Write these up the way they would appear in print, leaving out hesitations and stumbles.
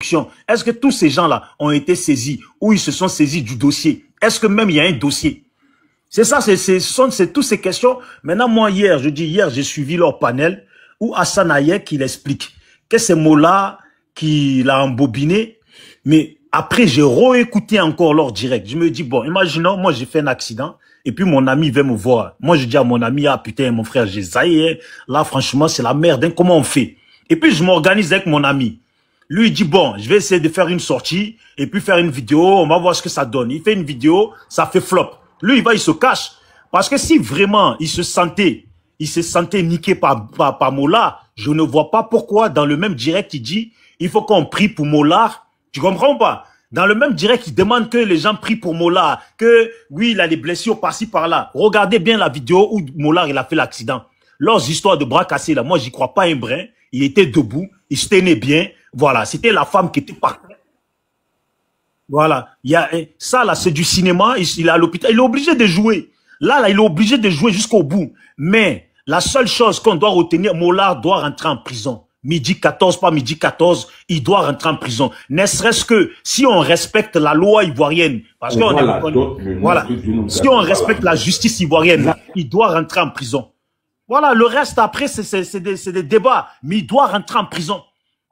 Est-ce que tous ces gens-là ont été saisis ou ils se sont saisis du dossier? Est-ce que même il y a un dossier? C'est ça, c'est toutes ces questions. Maintenant, moi, hier, j'ai suivi leur panel où Hassan Hayek, il explique que ces mots-là, qu'il a embobiné, mais après, j'ai réécouté encore leur direct. Je me dis, bon, imaginons, moi, j'ai fait un accident, et puis mon ami vient me voir. Moi, je dis à mon ami, ah putain, mon frère, j'ai zaïe, là, franchement, c'est la merde, hein, comment on fait? Et puis, je m'organise avec mon ami. Lui, il dit, bon, je vais essayer de faire une sortie, et puis faire une vidéo, on va voir ce que ça donne. Il fait une vidéo, ça fait flop. Lui, il se cache. Parce que si vraiment, il se sentait niqué par Mollard, je ne vois pas pourquoi, dans le même direct, il dit, il faut qu'on prie pour Mollard. Tu comprends pas? Dans le même direct, il demande que les gens prient pour Mollard, que, oui, il a des blessures par-ci, par-là. Regardez bien la vidéo où Mollard, il a fait l'accident. Leurs histoires de bras cassés, là, moi, j'y crois pas un brin. Il était debout, il se tenait bien. Voilà, c'était la femme qui était partie. Voilà, ça là, c'est du cinéma, il est à l'hôpital, il est obligé de jouer. Là, il est obligé de jouer jusqu'au bout. Mais la seule chose qu'on doit retenir, Mollard doit rentrer en prison. Midi 14, pas midi 14, il doit rentrer en prison. Ne serait-ce que si on respecte la loi ivoirienne, parce qu'on voilà, si on respecte la justice ivoirienne, il doit rentrer en prison. Voilà, le reste après, c'est des débats, mais il doit rentrer en prison.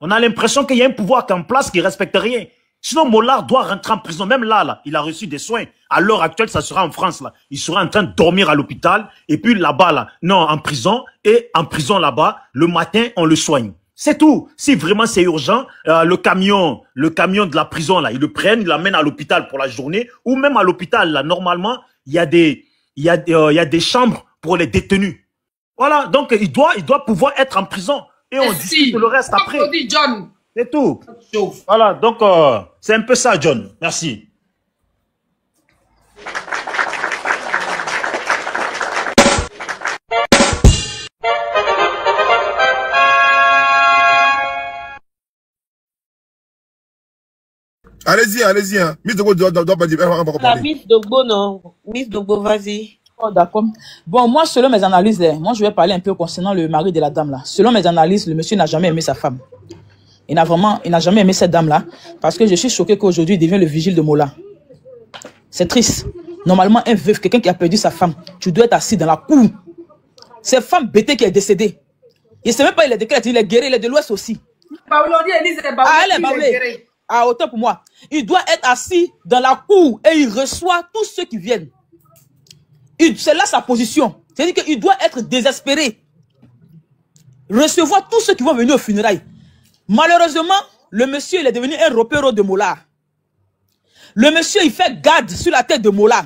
On a l'impression qu'il y a un pouvoir qui est en place qui ne respecte rien. Sinon, Mollard doit rentrer en prison. Même là, il a reçu des soins. À l'heure actuelle, ça sera en France, là. Il sera en train de dormir à l'hôpital. Et puis là-bas, là, non, en prison. Et en prison là-bas, le matin, on le soigne. C'est tout. Si vraiment c'est urgent, le camion de la prison, là, ils le prennent, ils l'amènent à l'hôpital pour la journée. Ou même à l'hôpital, là, normalement, il y a des chambres pour les détenus. Voilà. Donc, il doit pouvoir être en prison. Et on discute le reste après. John. C'est tout. Voilà, donc c'est un peu ça, John. Merci. Allez-y, allez-y. Hein. Miss Dogbo doit pas dire. La Miss Dogbo, non. Miss Dogbo, vas-y. Oh, d'accord. Bon, moi, selon mes analyses, moi, je vais parler un peu concernant le mari de la dame, là. Selon mes analyses, le monsieur n'a jamais aimé sa femme. Il n'a jamais aimé cette dame-là. Parce que je suis choqué qu'aujourd'hui, il devient le vigile de Mollard. C'est triste. Normalement, un veuf, quelqu'un qui a perdu sa femme, tu dois être assis dans la cour. C'est femme bêtée qui est décédée. Il ne sait même pas, il est déclaré, il est guéri, il est de l'Ouest aussi. Ah, autant pour moi. Il doit être assis dans la cour et il reçoit tous ceux qui viennent. C'est là sa position. C'est-à-dire qu'il doit être désespéré. Recevoir tous ceux qui vont venir aux funérailles. Malheureusement, le monsieur, il est devenu un ropero de Mollard. Le monsieur, il fait garde sur la tête de Mollard.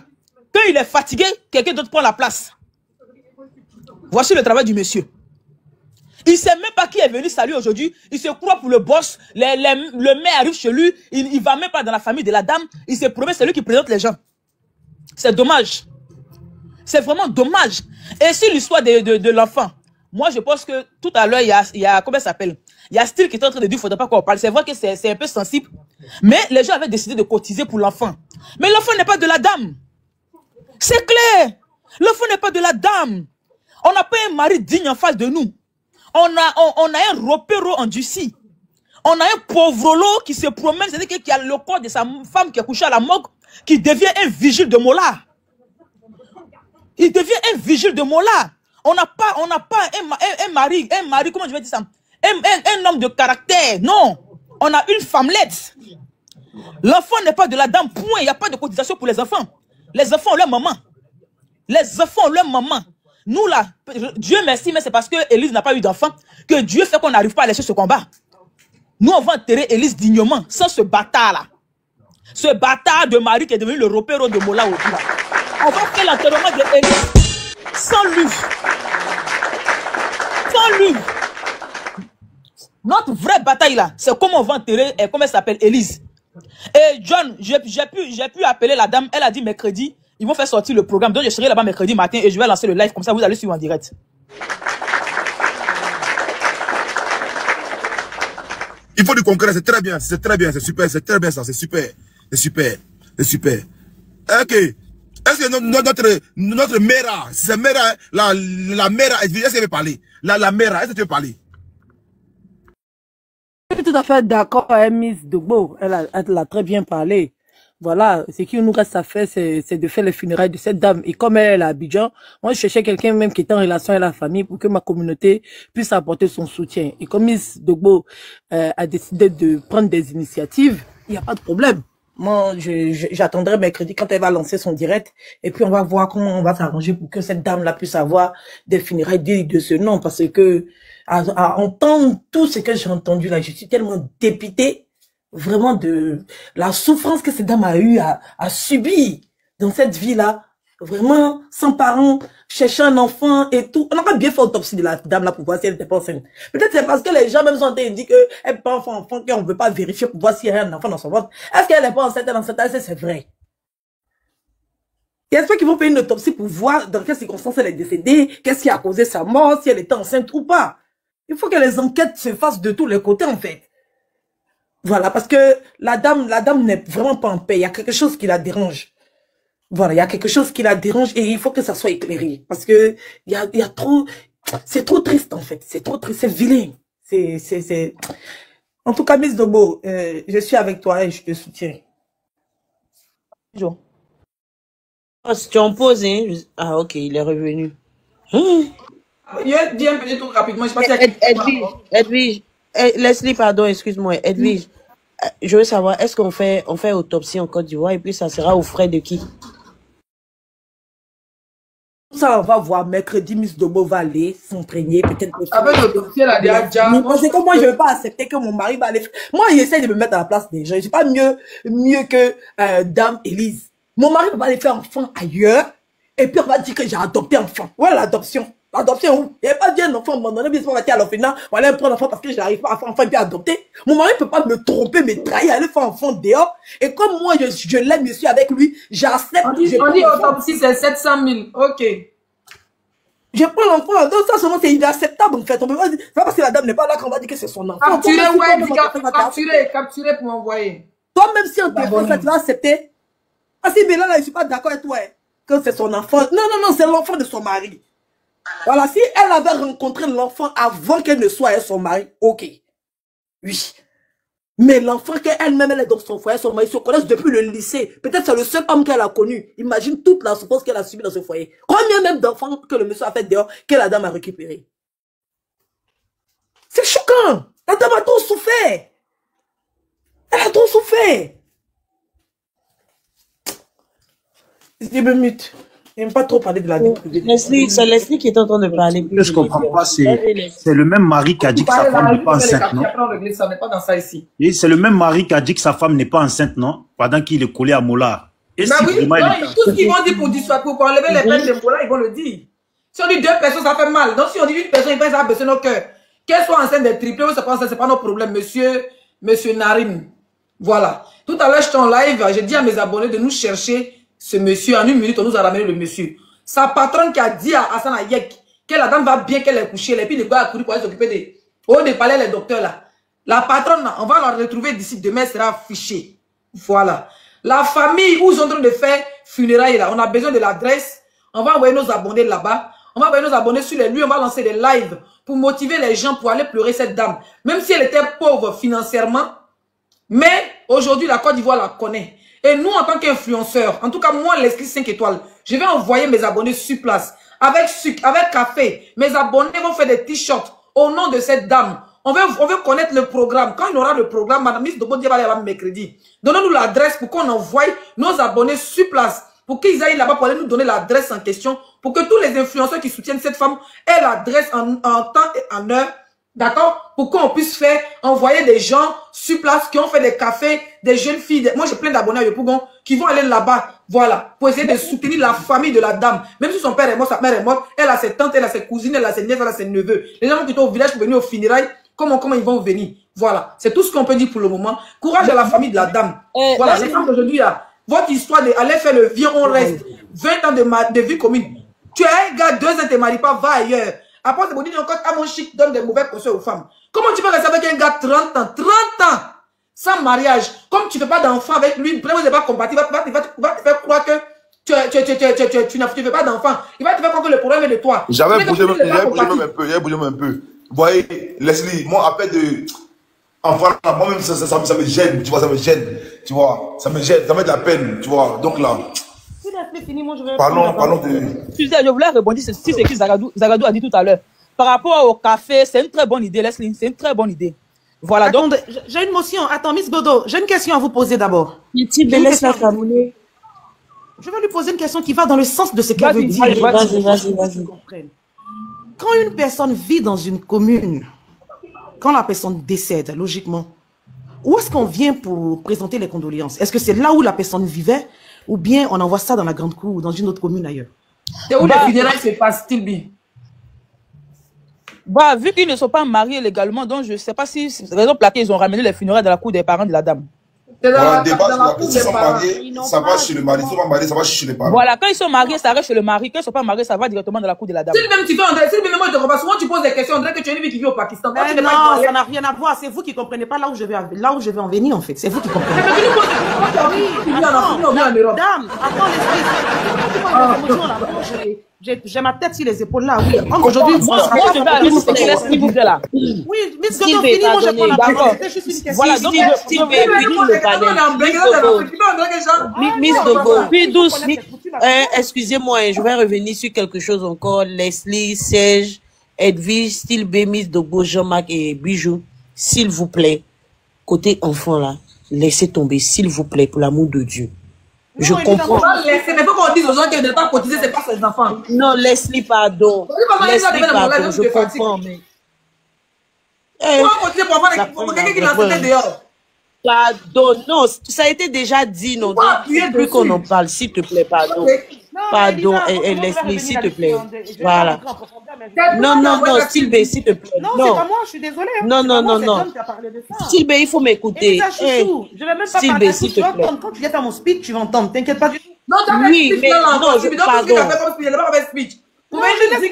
Quand il est fatigué, quelqu'un d'autre prend la place. Voici le travail du monsieur. Il ne sait même pas qui est venu saluer aujourd'hui. Il se croit pour le boss. Le maire arrive chez lui. Il ne va même pas dans la famille de la dame. Il se promet, c'est lui qui présente les gens. C'est dommage. C'est vraiment dommage. Et sur l'histoire de l'enfant, moi, je pense que tout à l'heure, il y a comment ça s'appelle? Il y a Style qui est en train de dire qu'il ne faudrait pas qu'on parle. C'est vrai que c'est un peu sensible. Mais les gens avaient décidé de cotiser pour l'enfant. Mais l'enfant n'est pas de la dame. C'est clair. L'enfant n'est pas de la dame. On n'a pas un mari digne en face de nous. On a un ropero endurci. On a un pauvrolo qui se promène, c'est-à-dire qui a le corps de sa femme qui est couchée à la morgue, qui devient un vigile de Mollard. Il devient un vigile de Mollard. On n'a pas un mari, comment je vais dire ça? Un homme de caractère. Non. On a une femmelette. L'enfant n'est pas de la dame. Point. Il n'y a pas de cotisation pour les enfants. Les enfants ont leur maman. Les enfants ont leur maman. Nous là, Dieu merci, mais c'est parce que Élise n'a pas eu d'enfant que Dieu fait qu'on n'arrive pas à laisser ce combat. Nous, on va enterrer Élise dignement, sans ce bâtard-là. Ce bâtard de mari qui est devenu le ropero de Mollard aujourd'hui. On va faire l'enterrement de Élise sans lui. Sans lui. Notre vraie bataille là, c'est comment on va enterrer, comment elle s'appelle, Élise. Et John, j'ai pu appeler la dame, elle a dit mercredi, ils vont faire sortir le programme. Donc je serai là-bas mercredi matin et je vais lancer le live, comme ça vous allez suivre en direct. Il faut du concret, c'est très bien, c'est super, c'est très bien ça, c'est super, c'est super, c'est super. Ok. Est-ce que notre Mera, c'est Mera, la Mera, est-ce qu'elle veut parler? La Mera, est-ce que tu veux parler? tout à fait d'accord avec Miss Dogbo. Elle a très bien parlé. Voilà, ce qui nous reste à faire, c'est de faire les funérailles de cette dame. Et comme elle est à Abidjan, moi, je cherchais quelqu'un même qui était en relation avec la famille pour que ma communauté puisse apporter son soutien. Et comme Miss Dogbo a décidé de prendre des initiatives, il n'y a pas de problème. Moi, j'attendrai mercredi quand elle va lancer son direct. Et puis, on va voir comment on va s'arranger pour que cette dame-là puisse avoir des funérailles dignes de ce nom. Parce que, à entendre tout ce que j'ai entendu là, je suis tellement dépité. Vraiment de la souffrance que cette dame a eu à subir dans cette vie-là. Vraiment, sans parents, chercher un enfant et tout. On n'a pas bien fait l'autopsie de la dame-là pour voir si elle n'était pas enceinte. Peut-être c'est parce que les gens même sont en train de dire qu'elle n'est pas enfant, qu'on ne veut pas vérifier pour voir s'il y a un enfant dans son ventre. Est-ce qu'elle n'est pas enceinte, elle est enceinte? C'est vrai. Et est-ce qu'ils vont faire une autopsie pour voir dans quelles circonstances elle est décédée, qu'est-ce qui a causé sa mort, si elle était enceinte ou pas? Il faut que les enquêtes se fassent de tous les côtés, en fait. Voilà, parce que la dame n'est vraiment pas en paix. Il y a quelque chose qui la dérange. Voilà, il y a quelque chose qui la dérange et il faut que ça soit éclairé. Parce que il y a trop, c'est trop triste, en fait. C'est trop triste, c'est vilain. En tout cas, Miss Dogbo, je suis avec toi et je te soutiens. Oh, si tu en poses, hein. Ah, ok, il est revenu. Je dis un petit truc rapidement. Je sais pas si Edwige, Leslie, pardon, excuse-moi. Edwige, je veux savoir, est-ce qu'on fait autopsie en Côte d'Ivoire et puis ça sera aux frais de qui? Ça, on va voir mercredi, Miss Dogbo va aller s'entraîner, peut-être. avec l'autopsie, elle a déjà. Parce que moi, je ne veux pas accepter que mon mari va aller. Moi, j'essaie de me mettre à la place des gens. Je ne suis pas mieux que Dame Élise. Mon mari ne peut pas aller faire enfant ailleurs. Et puis, on va dire que j'ai adopté enfant. Ouais, l'adoption. L'adoption où? Il n'y a pas dit un enfant abandonné, bien sûr, on va dire à l'orphelinat, on va aller prendre un enfant parce que je n'arrive pas à faire enfant et puis adopter. Mon mari ne peut pas me tromper, me trahir, aller faire enfant dehors. Et comme moi, je l'aime, je suis avec lui, j'accepte. On dit autopsie, c'est 700 000. Ok. Je prends l'enfant, donc ça seulement c'est inacceptable en fait. On peut pas dire, c'est pas parce que la dame n'est pas là qu'on va dire que c'est son enfant. Capturer pour m'envoyer. Toi-même si on te fait ça, tu vas accepter. Ah si, mais là, je suis pas d'accord avec toi, hein, que c'est son enfant. Non, c'est l'enfant de son mari. Voilà, si elle avait rencontré l'enfant avant qu'elle ne soit avec son mari, ok. Oui. Mais l'enfant qu'elle-même, elle est dans son foyer, son mari se connaissent depuis le lycée. Peut-être c'est le seul homme qu'elle a connu. Imagine toute la souffrance qu'elle a subie dans ce foyer. Combien même d'enfants que le monsieur a fait dehors, que la dame a récupéré. C'est choquant. La dame a trop souffert. Elle a trop souffert. Je me mute. Je n'aime pas trop parler de la vie privée. C'est Leslie qui est en train de parler. Ce que je ne comprends pas, c'est le même mari qui a dit que sa femme n'est pas enceinte, non? Et c'est le même mari qui a dit que sa femme n'est pas enceinte, non? Pendant qu'il est collé à Mola. Et bah si oui, non, tout ce qu'ils vont dire pour dissuader, pour enlever les peines de Mola, ils vont le dire. Si on dit 2 personnes, ça fait mal. Donc si on dit 1 personne, ça va baisser nos cœurs. Qu'elle soit enceinte des triplés ou c'est pas enceinte, c'est pas nos problèmes, monsieur Narim. Voilà. Tout à l'heure, j'étais en live, j'ai dit à mes abonnés de nous chercher ce monsieur. En 1 minute, on nous a ramené le monsieur. Sa patronne qui a dit à Hassan Ayek que la dame va bien, qu'elle est couchée, et puis le gars a couru pour aller s'occuper des... Au départ, les docteurs là. La patronne, on va la retrouver d'ici demain, sera affichée. Voilà. La famille où ils sont en train de faire funérailles là, on a besoin de l'adresse. On va envoyer nos abonnés là-bas. On va envoyer nos abonnés sur les lieux, on va lancer des lives pour motiver les gens pour aller pleurer cette dame. Même si elle était pauvre financièrement, mais aujourd'hui, la Côte d'Ivoire la connaît. Et nous, en tant qu'influenceurs, en tout cas, moi, l'Esprit 5 étoiles, je vais envoyer mes abonnés sur place. Avec sucre, avec café. Mes abonnés vont faire des t-shirts au nom de cette dame. On veut connaître le programme. Quand il y aura le programme, Madame Miss Dogbo va aller mercredi. Donnez-nous l'adresse pour qu'on envoie nos abonnés sur place. Pour qu'ils aillent là-bas pour aller nous donner l'adresse en question. Pour que tous les influenceurs qui soutiennent cette femme aient l'adresse en temps et en heure. D'accord? Pour qu'on puisse faire envoyer des gens sur place qui ont fait des cafés, des jeunes filles. Moi, j'ai plein d'abonnés à Yopougon qui vont aller là-bas. Voilà. Pour essayer de soutenir la famille de la dame. Même si son père est mort, sa mère est morte. Elle a ses tantes, elle a ses cousines, elle a ses nièces, elle a ses neveux. Les gens qui sont au village pour venir au funérailles, comment ils vont venir? Voilà. C'est tout ce qu'on peut dire pour le moment. Courage à la famille de la dame. Voilà. Les femmes d'aujourd'hui, là, votre histoire d'aller faire le vieux, on reste. 20 ans de vie commune. Tu es un gars, 2 ans, t'es marié pas, va ailleurs. Après, c'est pour dire encore à mon chic donne des mauvais conseils aux femmes. Comment tu peux rester avec un gars 30 ans, sans mariage, comme tu ne fais pas d'enfant avec lui, vraiment, c'est pas compatible, il va te faire croire que tu ne fais pas d'enfant. Il va te faire croire que le problème est de toi. J'avais bougé même un peu, Vous voyez, Leslie, moi, après Enfin, moi-même, ça me gêne, tu vois, ça me gêne, tu vois, ça me gêne, ça me met de la peine, tu vois. Donc là, parlons de... Je voulais rebondir sur ce que Zagadou a dit tout à l'heure. Par rapport au café, c'est une très bonne idée, Leslie, c'est une très bonne idée. Voilà, attendez, donc... j'ai une motion. Attends, Miss Godo, j'ai une question à vous poser d'abord. Vas-y. Je vais lui poser une question qui va dans le sens de ce qu'elle veut dire. Vas-y. Quand une personne vit dans une commune, quand la personne décède, logiquement, où est-ce qu'on vient pour présenter les condoléances? Est-ce que c'est là où la personne vivait ou bien on envoie ça dans la grande cour ou dans une autre commune ailleurs? C'est où les funérailles se passent, Tilby? Bah, vu qu'ils ne sont pas mariés légalement, donc je ne sais pas si c'est raison pour laquelle ils ont ramené les funérailles dans la cour des parents de la dame. Voilà, débat, s'ils sont mariés, ça va chez le mari. S'ils sont pas mariés, ça va chez les parents. Voilà, quand ils sont mariés, ça reste chez le mari. Quand ils ne sont pas mariés, ça va directement dans la cour de la dame. Si même tu veux, si même moi je te comprends, souvent tu poses des questions, on dirait que tu es une fille qui vit au Pakistan. Mais non, ça n'a rien à voir. C'est vous qui ne comprenez pas là où je vais en venir en fait. C'est vous qui comprenez. Mais tu nous poses des questions, dame, attends, j'ai ma tête sur les épaules là, oui. Aujourd'hui, moi je vais aller sur ce qu'il vous plaît là. Oui, Miss Godo, fini, moi je prends la parole. C'est juste une question. Voilà, donc Miss Dogo, puis douce. Excusez-moi, je vais revenir sur quelque chose encore. Leslie, Serge, Edwige, Stilbe, Miss Dogo, Jean-Marc et Bijou, s'il vous plaît, côté enfant là, laissez tomber, s'il vous plaît, pour l'amour de Dieu. Je comprends. C'est pas qu'on dise aux gens qu'elle ne pas cotiser, c'est pas ses enfants. Non, Leslie, pardon. Leslie, pardon, je comprends, mais... Pourquoi cotiser pour quelqu'un qui l'a sauté dehors? Pardon, non, ça a été déjà dit, non. Plus qu'on en parle, s'il te plaît, pardon. Pardon, Leslie, s'il te plaît. Voilà. Non, Sylvie, s'il te plaît. Non, c'est pas moi, je suis désolée. Non. Sylvie, il faut m'écouter. Je vais même pas parler. S'il te plaît. Quand tu viens faire mon speech, tu vas entendre. T'inquiète pas du tout. Non, oui, mais non, pardon. Il n'a pas fait speech. Vous voyez, je dis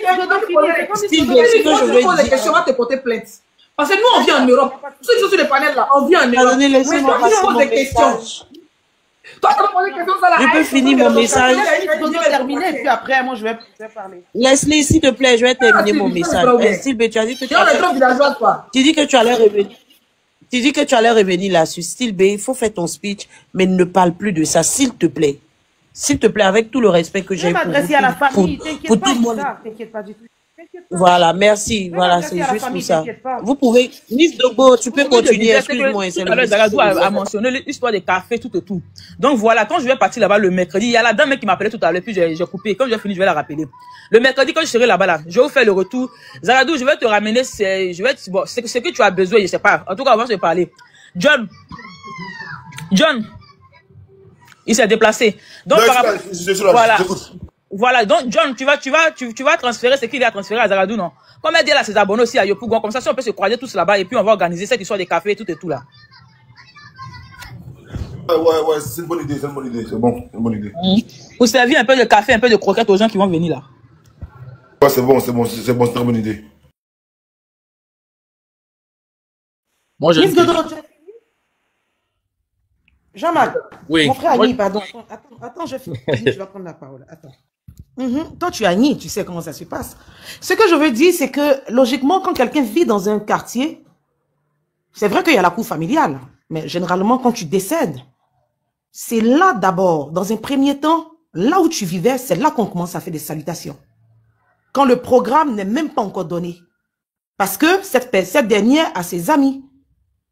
que je veux pose des questions, on va te porter plainte. Parce que nous, on vient en Europe. Ceux qui sont sur les panels là, on vient en Europe. Laissez-moi passer mon message. Toi, tu vas poser des questions, ça là. Je peux finir mon message. Je vais terminer, et puis après, moi, je vais parler. Leslie, s'il te plaît, je vais terminer mon message. Sylvie, tu as dit que tu dis que tu allais revenir. Tu dis que tu allais revenir là-dessus. Sylvie, il faut faire ton speech, mais ne parle plus de ça, s'il te plaît. S'il te plaît, avec tout le respect que j'ai pour tout le monde. T'inquiète pas du tout. Voilà, merci. Voilà, c'est juste pour ça. Vous pouvez, Miss Dogo, tu peux continuer. Excuse-moi. Zagadou a mentionné l'histoire des cafés, tout et tout. Donc voilà, quand je vais partir là-bas le mercredi, il y a la dame qui m'appelait tout à l'heure, puis j'ai coupé. Quand j'ai fini, je vais la rappeler. Le mercredi, quand je serai là-bas, là, je vais vous faire le retour. Zagadou, je vais te ramener, c'est ce que tu as besoin, je sais pas. En tout cas, avant de parler. John, il s'est déplacé. Donc, voilà, donc John, tu vas transférer ce qu'il a transféré à Zagadou, non? Comme elle dit là, ses abonnés aussi à Yopougon, comme ça, si on peut se croiser tous là-bas et puis on va organiser cette histoire des cafés et tout là. Ouais, c'est une bonne idée, c'est bon, une bonne idée. Pour servir un peu de café, un peu de croquettes aux gens qui vont venir là. Ouais, c'est une très bonne idée. Moi, j'ai Jean-Marc, oui. Mon frère Annie, pardon. Attends, je vais prendre la parole. Attends. Toi, tu es Annie, tu sais comment ça se passe. Ce que je veux dire, c'est que, logiquement, quand quelqu'un vit dans un quartier, c'est vrai qu'il y a la cour familiale, mais généralement, quand tu décèdes, c'est là d'abord, dans un premier temps, là où tu vivais, c'est là qu'on commence à faire des salutations. Quand le programme n'est même pas encore donné. Parce que cette dernière a ses amis.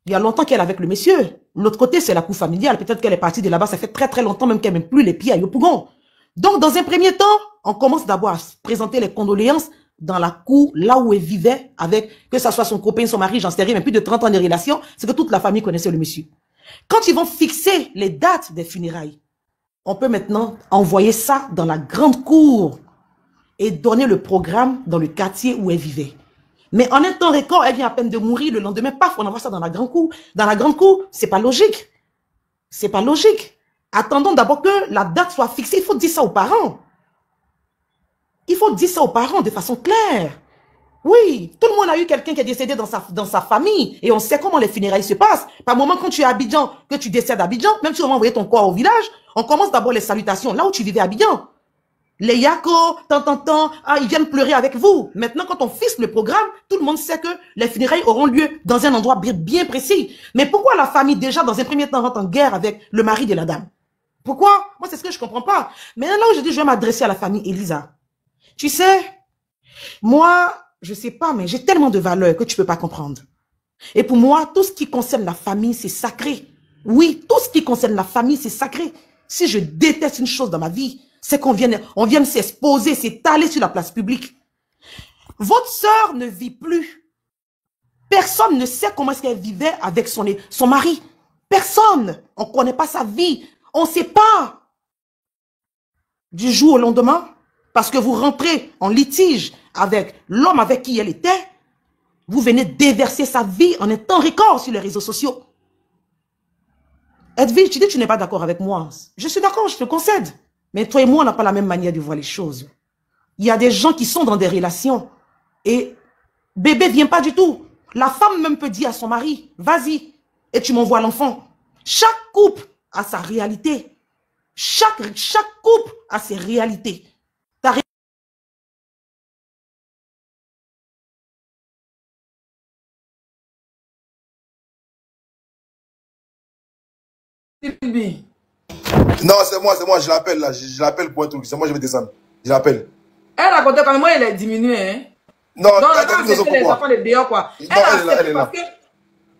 Il y a longtemps qu'elle est avec le monsieur. L'autre côté, c'est la cour familiale. Peut-être qu'elle est partie de là-bas. Ça fait très très longtemps même qu'elle n'a même plus les pieds à Yopougon. Donc, dans un premier temps, on commence d'abord à présenter les condoléances dans la cour, là où elle vivait avec, que ça soit son copain, son mari, j'en sais rien, mais plus de 30 ans de relation. C'est que toute la famille connaissait le monsieur. Quand ils vont fixer les dates des funérailles, on peut maintenant envoyer ça dans la grande cour et donner le programme dans le quartier où elle vivait. Mais en un temps record, elle vient à peine de mourir, le lendemain, paf, on envoie ça dans la grande cour. Dans la grande cour, c'est pas logique. C'est pas logique. Attendons d'abord que la date soit fixée. Il faut dire ça aux parents. Il faut dire ça aux parents de façon claire. Oui, tout le monde a eu quelqu'un qui est décédé dans sa famille. Et on sait comment les funérailles se passent. Par moment, quand tu es à Abidjan, que tu décèdes à Abidjan, même si on va envoyer ton corps au village, on commence d'abord les salutations là où tu vivais à Abidjan. Les Yako, ils viennent pleurer avec vous. Maintenant, quand on fixe le programme, tout le monde sait que les funérailles auront lieu dans un endroit bien précis. Mais pourquoi la famille, déjà, dans un premier temps, rentre en guerre avec le mari de la dame? Pourquoi? Moi, c'est ce que je comprends pas. Mais là où je dis, je vais m'adresser à la famille Elisa. Tu sais, moi, je sais pas, mais j'ai tellement de valeurs que tu peux pas comprendre. Et pour moi, tout ce qui concerne la famille, c'est sacré. Oui, tout ce qui concerne la famille, c'est sacré. Si je déteste une chose dans ma vie, c'est qu'on vient s'exposer, s'étaler sur la place publique. Votre sœur ne vit plus. Personne ne sait comment est-ce qu'elle vivait avec son mari. Personne. On ne connaît pas sa vie. On ne sait pas. Du jour au lendemain, parce que vous rentrez en litige avec l'homme avec qui elle était, vous venez déverser sa vie en un temps record sur les réseaux sociaux. Edwige, tu dis que tu n'es pas d'accord avec moi. Je suis d'accord, je te concède. Mais toi et moi, on n'a pas la même manière de voir les choses. Il y a des gens qui sont dans des relations. Et bébé vient pas du tout. La femme même peut dire à son mari, vas-y, et tu m'envoies l'enfant. Chaque couple a sa réalité. Chaque couple a ses réalités. Non, c'est moi, je l'appelle là. Je l'appelle pour un truc. C'est moi, je vais descendre. Je l'appelle. Elle racontait quand même, moi, elle est diminuée, hein. Non, elle a accepté les enfants de dehors, quoi. Non, elle est là.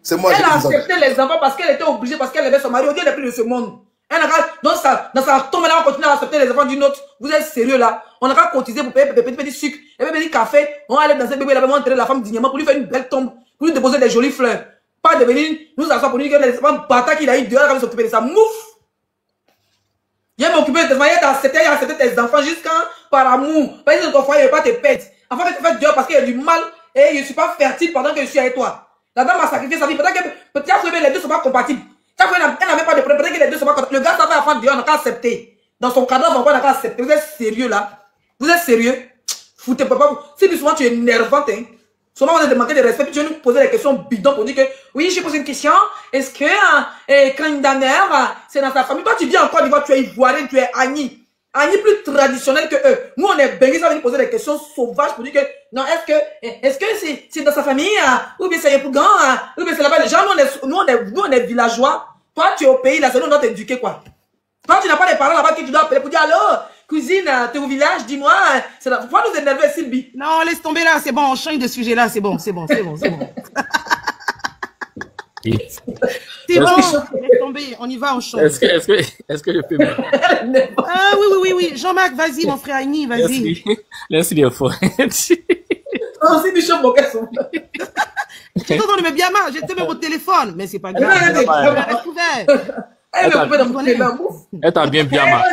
C'est moi, elle a accepté les enfants parce qu'elle était obligée, parce qu'elle avait son mari. Aujourd'hui, elle n'est plus de ce monde. Elle n'a pas, dans sa tombe, elle va continuer à accepter les enfants d'une autre. Vous êtes sérieux là? On n'a qu'à cotiser pour payer petit sucre, et petit café. On va aller dans un bébé, là, on va enterrer la femme dignement pour lui faire une belle tombe, pour lui déposer des jolies fleurs. Pas de venir nous asseoir pour lui que les enfants bâtards qu'il a eu dehors, elle va s'occuper de ça. Mouf! Il a m'occuper de tes enfants, il a accepté tes enfants jusqu'à par amour. Parce que ton foyer ne veut pas te perdre. Enfin, que tu fais dehors parce qu'il y a du mal et je ne suis pas fertile pendant que je suis avec toi. La dame a sacrifié sa vie. Peut-être que les deux ne sont pas compatibles. Elle n'avait pas de problème. Peut-être que les deux ne sont pas compatibles. Le gars savait à faire dehors, on n'a qu'à accepter. Dans son cadavre, on n'a qu'à accepter. Vous êtes sérieux là? Vous êtes sérieux? Foutez pas. Si souvent tu es énervante, hein. Souvent on a demandé de respect, puis tu vas nous poser des questions bidons pour dire que oui, j'ai posé une question. Est-ce que quand une dernière, c'est dans sa famille? Toi, tu dis en Côte d'Ivoire, tu es ivoirien, tu es Agni. Agni plus traditionnel que eux. Nous, on est bénis, ça va nous poser des questions sauvages pour dire que non, est-ce que c'est dans sa famille, ou bien c'est un Pougan, ou bien c'est là-bas. Les gens, nous, on est villageois. Toi, tu es au pays, là, c'est nous, on doit t'éduquer, quoi. Toi, tu n'as pas des parents là-bas qui tu dois appeler pour dire allô, cousine, t'es au village, dis-moi, c'est là. Pourquoi nous énerver, Sylvie? Non, laisse tomber là, c'est bon, on change de sujet là, c'est bon. C'est bon, laisse tomber, on y va, on change. Est-ce que je peux Ah oui, Jean-Marc, vas-y, mon frère Agni, vas-y. Merci les fois. Oh, c'est Bishop Bokesso. Tu t'entends, mais bien mal, j'étais même au téléphone, mais c'est pas grave. Elle t'a bien mal.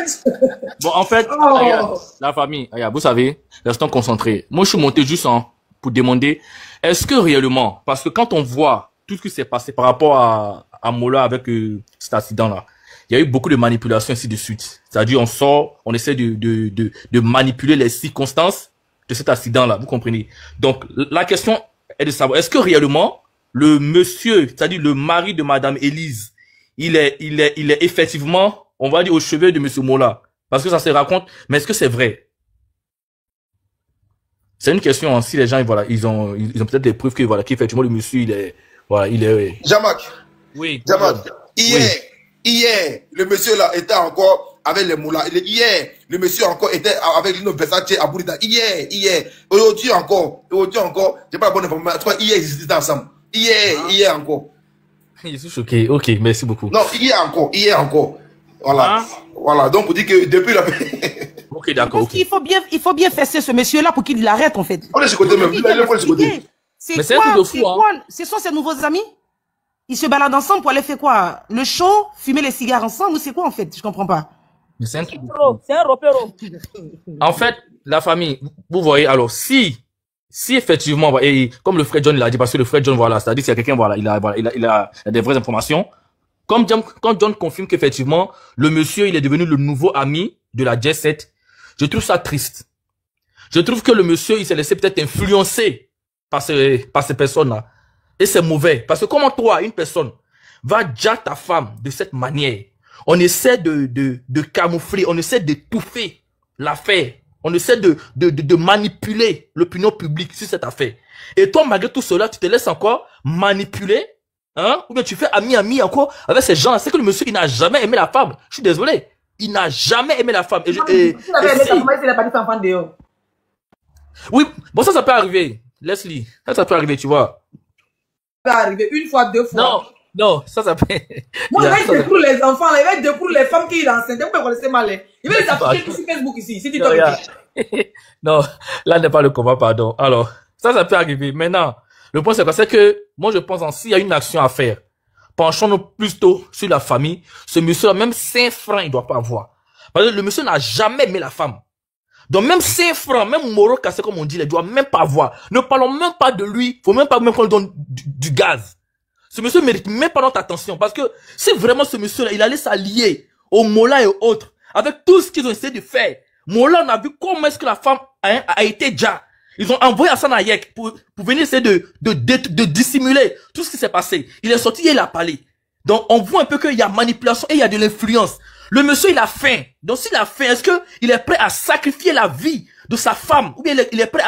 Bon, en fait, regarde, la famille, regarde, vous savez, restons concentrés. Moi, je suis monté juste pour demander, est-ce que réellement, parce que quand on voit tout ce qui s'est passé par rapport à Mola avec cet accident-là, il y a eu beaucoup de manipulations ainsi de suite. C'est-à-dire, on essaie de manipuler les circonstances de cet accident-là, vous comprenez? Donc, la question est de savoir, est-ce que réellement, le monsieur, c'est-à-dire le mari de Madame Élise, il est effectivement, on va dire, au chevet de Monsieur Mola. Parce que ça se raconte, mais est-ce que c'est vrai? C'est une question, hein, si les gens, voilà, ils ont peut-être des preuves que, voilà, qu'effectivement, le monsieur, il est. Jean-Marc. Oui. Jean-Marc. Hier, le monsieur là était encore avec les moulins. Hier, le monsieur encore était avec Lino Versace à Bourida. Hier. Aujourd'hui encore. J'ai pas la bonne information. En tout cas, hier, ils étaient ensemble. Hier encore. Je suis choqué. Ok, merci beaucoup. Non, hier encore. Voilà. Donc, on dit que depuis la. Ok, d'accord. Okay. Il faut bien fesser ce monsieur-là pour qu'il l'arrête, en fait. On est sur côté même. C'est quoi? Ce sont ses nouveaux amis? Ils se baladent ensemble pour aller faire quoi? Le show? Fumer les cigares ensemble? Ou c'est quoi, en fait? Je comprends pas. C'est un truc. C'est un repéro. En fait, la famille, vous voyez, alors, si effectivement, et comme le frère John l'a dit, parce que le frère John, voilà, c'est-à-dire qu'il y a quelqu'un, voilà, il a des vraies informations. Quand John confirme qu'effectivement, le monsieur, il est devenu le nouveau ami de la Jet Set, je trouve ça triste. Je trouve que le monsieur, il s'est laissé peut-être influencer par ces personnes-là. Et c'est mauvais. Parce que comment toi, une personne, va dire ta femme de cette manière? On essaie de camoufler, on essaie d'étouffer l'affaire. On essaie de manipuler l'opinion publique sur cette affaire. Et toi, malgré tout cela, tu te laisses encore manipuler, hein? Ou bien tu fais ami encore avec ces gens-là. C'est que le monsieur, il n'a jamais aimé la femme. Je suis désolé. Il n'a jamais aimé la femme. Il a pas dit enfant dehors. Oui, bon, ça peut arriver. Leslie, ça peut arriver, tu vois. Ça peut arriver une fois, deux fois. Non, ça peut. Moi, il va découvrir les enfants, là, il va découvrir les femmes qui sont enceintes. Vous me connaissez mal. Il va les afficher sur Facebook ici. Si tu non, là n'est pas le combat, pardon. Alors, ça peut arriver. Maintenant, le point c'est quoi? C'est que, moi je pense s'il y a une action à faire, penchons-nous plutôt sur la famille. Ce monsieur-là, même 5 francs, il doit pas avoir. Parce que le monsieur n'a jamais aimé la femme. Donc même 5 francs, même Moro cassé comme on dit, il ne doit même pas avoir. Ne parlons même pas de lui. Faut même pas qu'on lui donne du gaz. Ce monsieur mérite même pas notre attention. Parce que si vraiment ce monsieur-là, il allait s'allier aux Mola et aux autres, avec tout ce qu'ils ont essayé de faire. Mola, on a vu comment est-ce que la femme a été déjà. Ils ont envoyé Hassan Hayek pour venir essayer de dissimuler tout ce qui s'est passé. Il est sorti et il a parlé. Donc on voit un peu qu'il y a manipulation et il y a de l'influence. Le monsieur, il a faim. Donc s'il a faim, est-ce qu'il est prêt à sacrifier la vie de sa femme? Ou bien il est prêt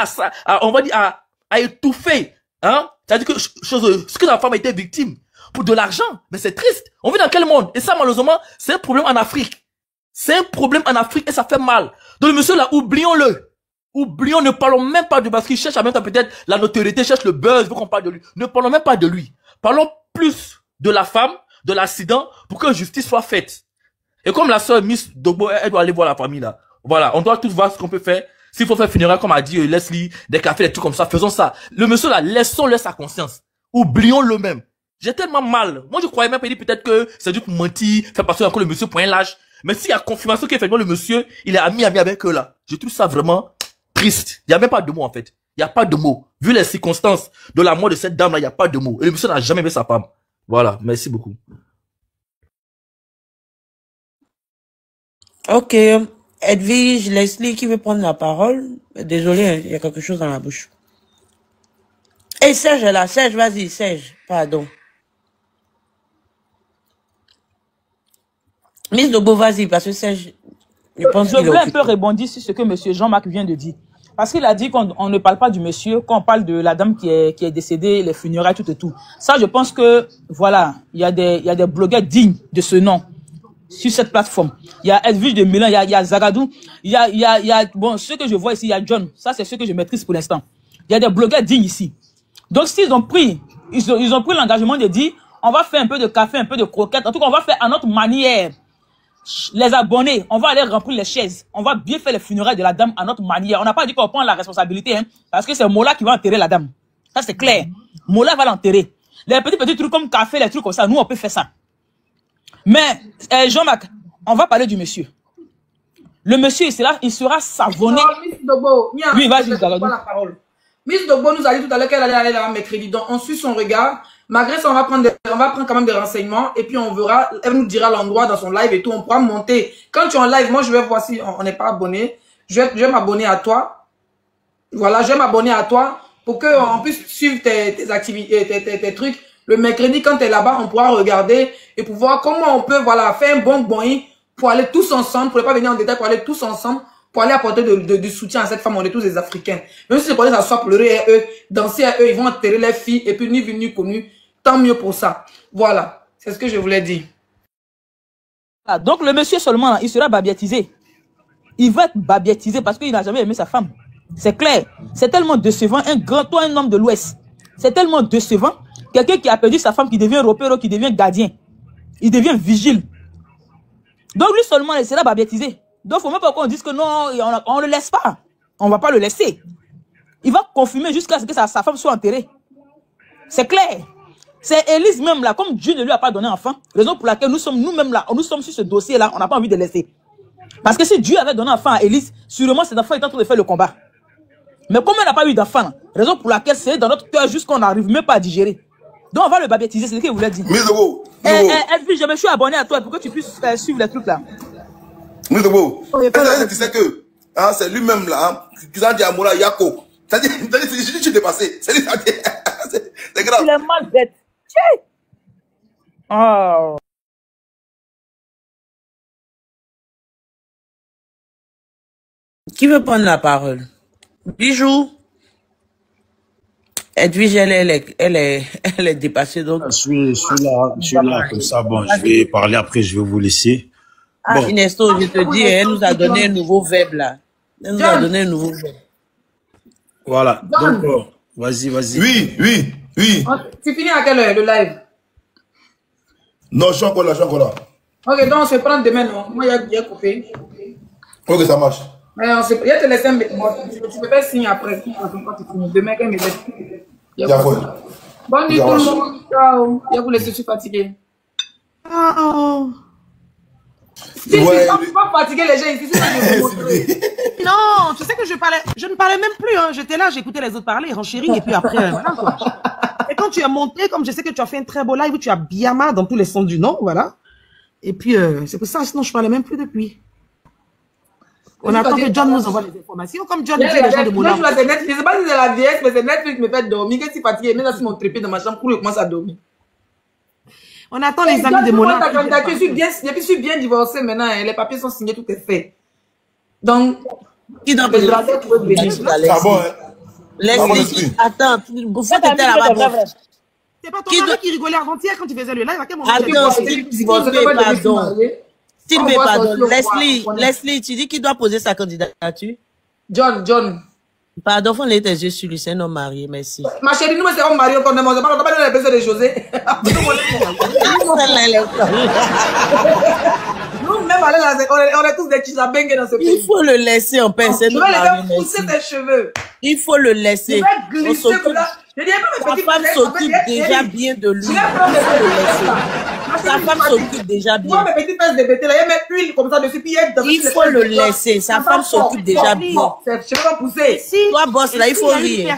on va dire, à étouffer, hein? C'est-à-dire que ce que la femme a été victime pour de l'argent. Mais c'est triste. On vit dans quel monde? Et ça, malheureusement, c'est un problème en Afrique. C'est un problème en Afrique et ça fait mal. Donc le monsieur là, oublions-le. Oublions, ne parlons même pas de, parce qu'il cherche en même temps peut-être la notoriété, cherche le buzz, veut qu'on parle de lui. Ne parlons même pas de lui. Parlons plus de la femme, de l'accident, pour que justice soit faite. Et comme la sœur Miss Dogbo, elle doit aller voir la famille là. Voilà, on doit tous voir ce qu'on peut faire. S'il faut faire funérailles, comme a dit Leslie, des cafés, des trucs comme ça, faisons ça. Le monsieur là, laissons-le sa conscience. Oublions-le même. J'ai tellement mal. Moi, je croyais même peut-être que c'est juste pour mentir, faire passer encore le monsieur pour un lâche. Mais s'il y a confirmation qu'effectivement le monsieur, il est ami avec eux là, je trouve ça vraiment triste. Il n'y a même pas de mots en fait. Il n'y a pas de mots. Vu les circonstances de la mort de cette dame là, il n'y a pas de mots. Et le monsieur n'a jamais vu sa femme. Voilà, merci beaucoup. Ok. Edwige, Leslie qui veut prendre la parole. Désolé, il y a quelque chose dans la bouche. Et Serge est là. Serge, vas-y, Serge. Pardon. Miss Dobo, vas-y, parce que Serge, je pense qu'il est voulais un peu rebondir sur ce que monsieur Jean-Marc vient de dire. Parce qu'il a dit qu'on ne parle pas du monsieur, qu'on parle de la dame qui est décédée, les funérailles, tout et tout. Ça, je pense que, voilà, il y a des blogueurs dignes de ce nom sur cette plateforme. Il y a Edwige de Milan, il y a Zagadou, il y a, bon, ce que je vois ici, il y a John. Ça, c'est ce que je maîtrise pour l'instant. Il y a des blogueurs dignes ici. Donc, s'ils ont pris, ils ont pris l'engagement de dire, on va faire un peu de café, un peu de croquettes. En tout cas, on va faire à notre manière. Les abonnés, on va aller remplir les chaises. On va bien faire les funérailles de la dame à notre manière. On n'a pas dit qu'on prend la responsabilité, hein, parce que c'est Mola qui va enterrer la dame. Ça, c'est clair. Mola va l'enterrer. Les petits trucs comme café, les trucs comme ça, nous, on peut faire ça. Mais, Jean-Marc, on va parler du monsieur. Le monsieur, il sera savonné. Miss Dobo, oui, vas-y, Miss Dobo nous a dit tout à l'heure qu'elle allait aller là mercredi. Donc, on suit son regard. Malgré ça, on va prendre quand même des renseignements. Et puis, on verra, elle nous dira l'endroit dans son live et tout. On pourra monter. Quand tu es en live, moi, je vais voir si on n'est pas abonné. Je vais m'abonner à toi. Voilà, je vais m'abonner à toi pour qu'on puisse suivre tes activités, tes trucs. Le mercredi, quand tu es là-bas, on pourra regarder et pour voir comment on peut, voilà, faire un bon boing pour aller tous ensemble, pour ne pas venir en détail, pour aller tous ensemble, pour aller apporter du soutien à cette femme. On est tous des Africains. Même si c'est pour aller s'asseoir, pleurer à eux, danser à eux, ils vont enterrer les filles et puis ni vu ni connu. Tant mieux pour ça. Voilà. C'est ce que je voulais dire. Ah, donc le monsieur seulement, là, il sera babiatisé. Il va être babiatisé parce qu'il n'a jamais aimé sa femme. C'est clair. C'est tellement décevant. Toi, un homme de l'Ouest. C'est tellement décevant. Quelqu'un qui a perdu sa femme, qui devient repéro, qui devient gardien. Il devient vigile. Donc lui seulement, il sera babiatisé. Donc il ne faut même pas qu'on dise que non, on ne le laisse pas. On ne va pas le laisser. Il va confirmer jusqu'à ce que sa femme soit enterrée. C'est clair. C'est Élise même là, comme Dieu ne lui a pas donné enfant, raison pour laquelle nous sommes nous-mêmes là, nous sommes sur ce dossier-là, on n'a pas envie de laisser. Parce que si Dieu avait donné enfant à Élise, sûrement cet enfant est en train de faire le combat. Mais comme elle n'a pas eu d'enfant, raison pour laquelle c'est dans notre cœur jusqu'on n'arrive même pas à digérer. Donc on va le babiatiser, c'est ce qu'il voulait dire. Edwige, je me suis abonné à toi pour que tu puisses suivre les trucs là. Tu sais que c'est lui-même là, qui a dit à Moula Yako. C'est-à-dire, je suis dépassé. C'est grave. Il est mal bête. Oh. Qui veut prendre la parole? Bijou. Edwige, elle est dépassée, donc. Je suis là, comme ça. Bon, je vais parler après, je vais vous laisser. Ah, Bon. Inesto, je te dis, elle nous a donné un nouveau verbe, là. Elle nous a donné un nouveau verbe. Voilà. Donc, vas-y. Oui. Tu finis à quelle heure le live? Non, je suis encore là. Ok, donc on se prend demain, non? Moi, il y a coupé. Ok, ça marche. Mais on se... Je vais te laisser un... Tu peux faire signe après. Quand tu finis. Demain, quand il me laisse. Bonne nuit tout le monde. Ciao. Je vous laisse, je suis fatigué. Si tu ne pas fatiguer les gens ici, c'est non, tu sais que je ne parlais même plus. Hein. J'étais là, j'écoutais les autres parler, renchérir, et puis après, voilà quoi. Et quand tu es monté, comme je sais que tu as fait un très beau live où tu as Biama dans tous les sons du nom, voilà. Et puis, c'est pour ça, sinon je ne parlais même plus depuis. On attend que John nous envoie les informations, comme John dit les gens de mon âge. Je ne sais pas si c'est la vieillesse, mais c'est Netflix qui me fait dormir. Que si fatigué, mais là, c'est mon trépé dans ma chambre, pour commence à dormir. On attend les amis de Mola. Je suis bien divorcée maintenant. Les papiers sont signés, tout est fait. Donc, qui doit poser la question? Leslie, attends, faut que tu là-bas. C'est pas ton mari qui rigolait avant-hier quand tu faisais le live. À quel moment S'il me pardonne. Leslie, tu dis qu'il doit poser sa candidature? John. Pardon, faut les tes yeux sur lui, c'est un homme marié, merci. Ma chérie, nous, c'est un homme marié, on ne mange pas, on n'a pas donné les besoins de José. Nous, même on est tous des chisabengues dans ce pays. Il faut le laisser en paix, c'est Je vais les faire pousser tes cheveux. Il faut le laisser. Je vais glisser comme là. Sa femme s'occupe déjà bien de lui. Sa femme s'occupe déjà bien. Moi, mes petites fesses de bêté, là, il y a même huile comme ça dessus, puis il faut le laisser. Sa femme s'occupe déjà bien. Je vais pas pousser. Toi, boss, là, il faut rire.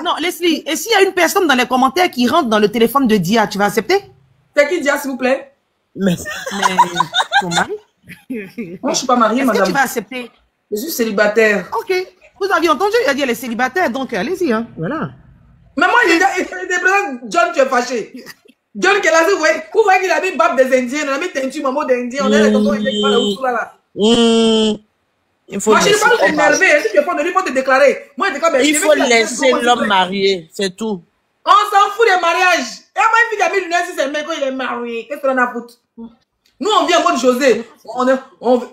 Non, Leslie, et s'il y a une personne dans les commentaires qui rentre dans le téléphone de Dia, tu vas accepter? C'est qui Dia, s'il vous plaît? Mais ton mari? Moi, je suis pas mariée, madame. Est-ce que tu vas accepter? Je suis célibataire. Ok. Vous aviez entendu, il a dit elle est célibataire, donc allez-y, hein. Voilà. Mais moi, il est John, tu es fâché. John, qui est là, vous voyez qu'il a mis barbe des Indiens, il a mis teinture, maman d'Indien, on est les tontons, il est pas là. Il faut moi, je ne vais pas nous énerver, si tu es fort de lui, il faut te déclarer. Moi, il faut laisser l'homme marié, c'est tout. On s'en fout des mariages. Et moi, une fille qui a mis le nez, si c'est le mec, quand il est marié, qu'est-ce qu'on a à foutre? Nous, on vient en mode José.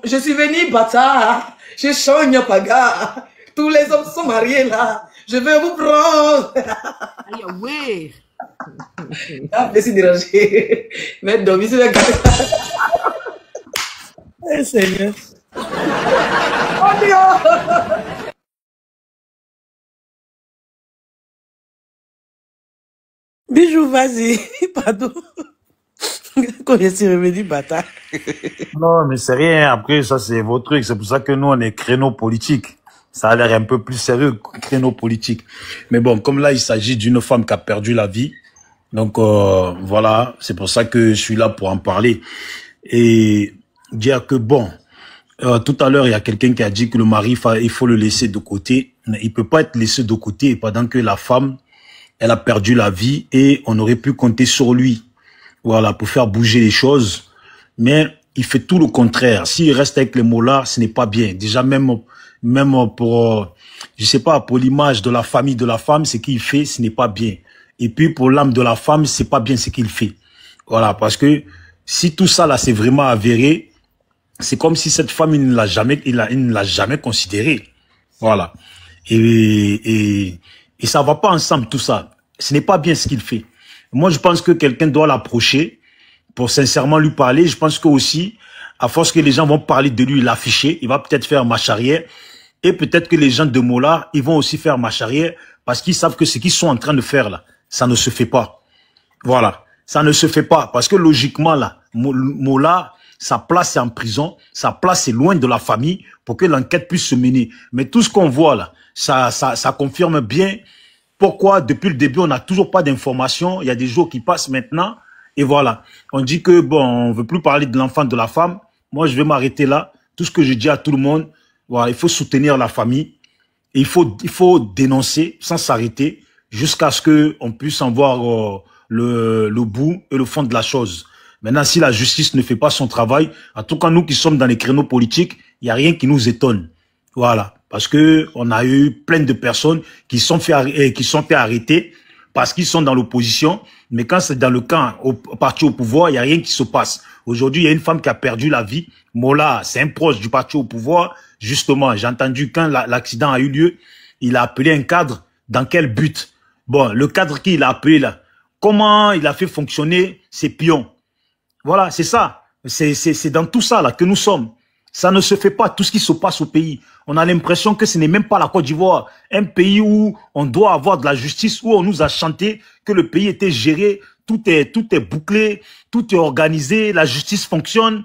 Je suis venu, bâtard. Je chante, paga. Tous les hommes sont mariés, là. Je vais vous prendre. Aïe, ouais. Ah, merci de déranger. Mais dormir sur la gare. Eh, Seigneur. Oh, Dieu. Bijou, vas-y. Pardon. Quand je suis revenu, bâtard. Non, mais c'est rien. Après, ça, c'est votre truc. C'est pour ça que nous, on est créneau politique. Ça a l'air un peu plus sérieux, créneau politique. Mais bon, comme là, il s'agit d'une femme qui a perdu la vie. Donc, voilà. C'est pour ça que je suis là pour en parler. Et dire que bon, tout à l'heure, il y a quelqu'un qui a dit que le mari, il faut le laisser de côté. Il peut pas être laissé de côté pendant que la femme, elle a perdu la vie et on aurait pu compter sur lui. Voilà, pour faire bouger les choses. Mais il fait tout le contraire. S'il reste avec les mots-là, ce n'est pas bien. Déjà, même pour, je sais pas, pour l'image de la famille de la femme, ce qu'il fait, ce n'est pas bien. Et puis, pour l'âme de la femme, c'est pas bien ce qu'il fait. Voilà, parce que si tout ça, là, c'est vraiment avéré, c'est comme si cette femme, il ne l'a jamais considéré. Voilà. Et ça va pas ensemble, tout ça. Ce n'est pas bien ce qu'il fait. Moi, je pense que quelqu'un doit l'approcher pour sincèrement lui parler. Je pense que aussi, à force que les gens vont parler de lui, l'afficher, il va peut-être faire marche arrière. Et peut-être que les gens de Mola, ils vont aussi faire marche arrière parce qu'ils savent que ce qu'ils sont en train de faire là, ça ne se fait pas. Voilà. Ça ne se fait pas parce que logiquement là, Mola, sa place est en prison, sa place est loin de la famille pour que l'enquête puisse se mener. Mais tout ce qu'on voit là, ça confirme bien pourquoi depuis le début on n'a toujours pas d'informations. Il y a des jours qui passent maintenant et voilà. On dit que bon, on veut plus parler de l'enfant de la femme. Moi, je vais m'arrêter là. Tout ce que je dis à tout le monde, voilà, il faut soutenir la famille. Et il faut dénoncer sans s'arrêter jusqu'à ce que on puisse en voir le bout et le fond de la chose. Maintenant, si la justice ne fait pas son travail, en tout cas, nous qui sommes dans les créneaux politiques, il n'y a rien qui nous étonne. Voilà. Parce que on a eu plein de personnes qui sont fait arrêter parce qu'ils sont dans l'opposition. Mais quand c'est dans le camp, au parti au pouvoir, il n'y a rien qui se passe. Aujourd'hui, il y a une femme qui a perdu la vie. Mola, c'est un proche du parti au pouvoir. Justement, j'ai entendu quand l'accident a eu lieu, il a appelé un cadre. Dans quel but? Bon, le cadre qu'il a appelé là, comment il a fait fonctionner ses pions? Voilà, c'est ça. C'est dans tout ça là que nous sommes. Ça ne se fait pas, tout ce qui se passe au pays. On a l'impression que ce n'est même pas la Côte d'Ivoire. Un pays où on doit avoir de la justice, où on nous a chanté que le pays était géré, tout est bouclé, tout est organisé, la justice fonctionne.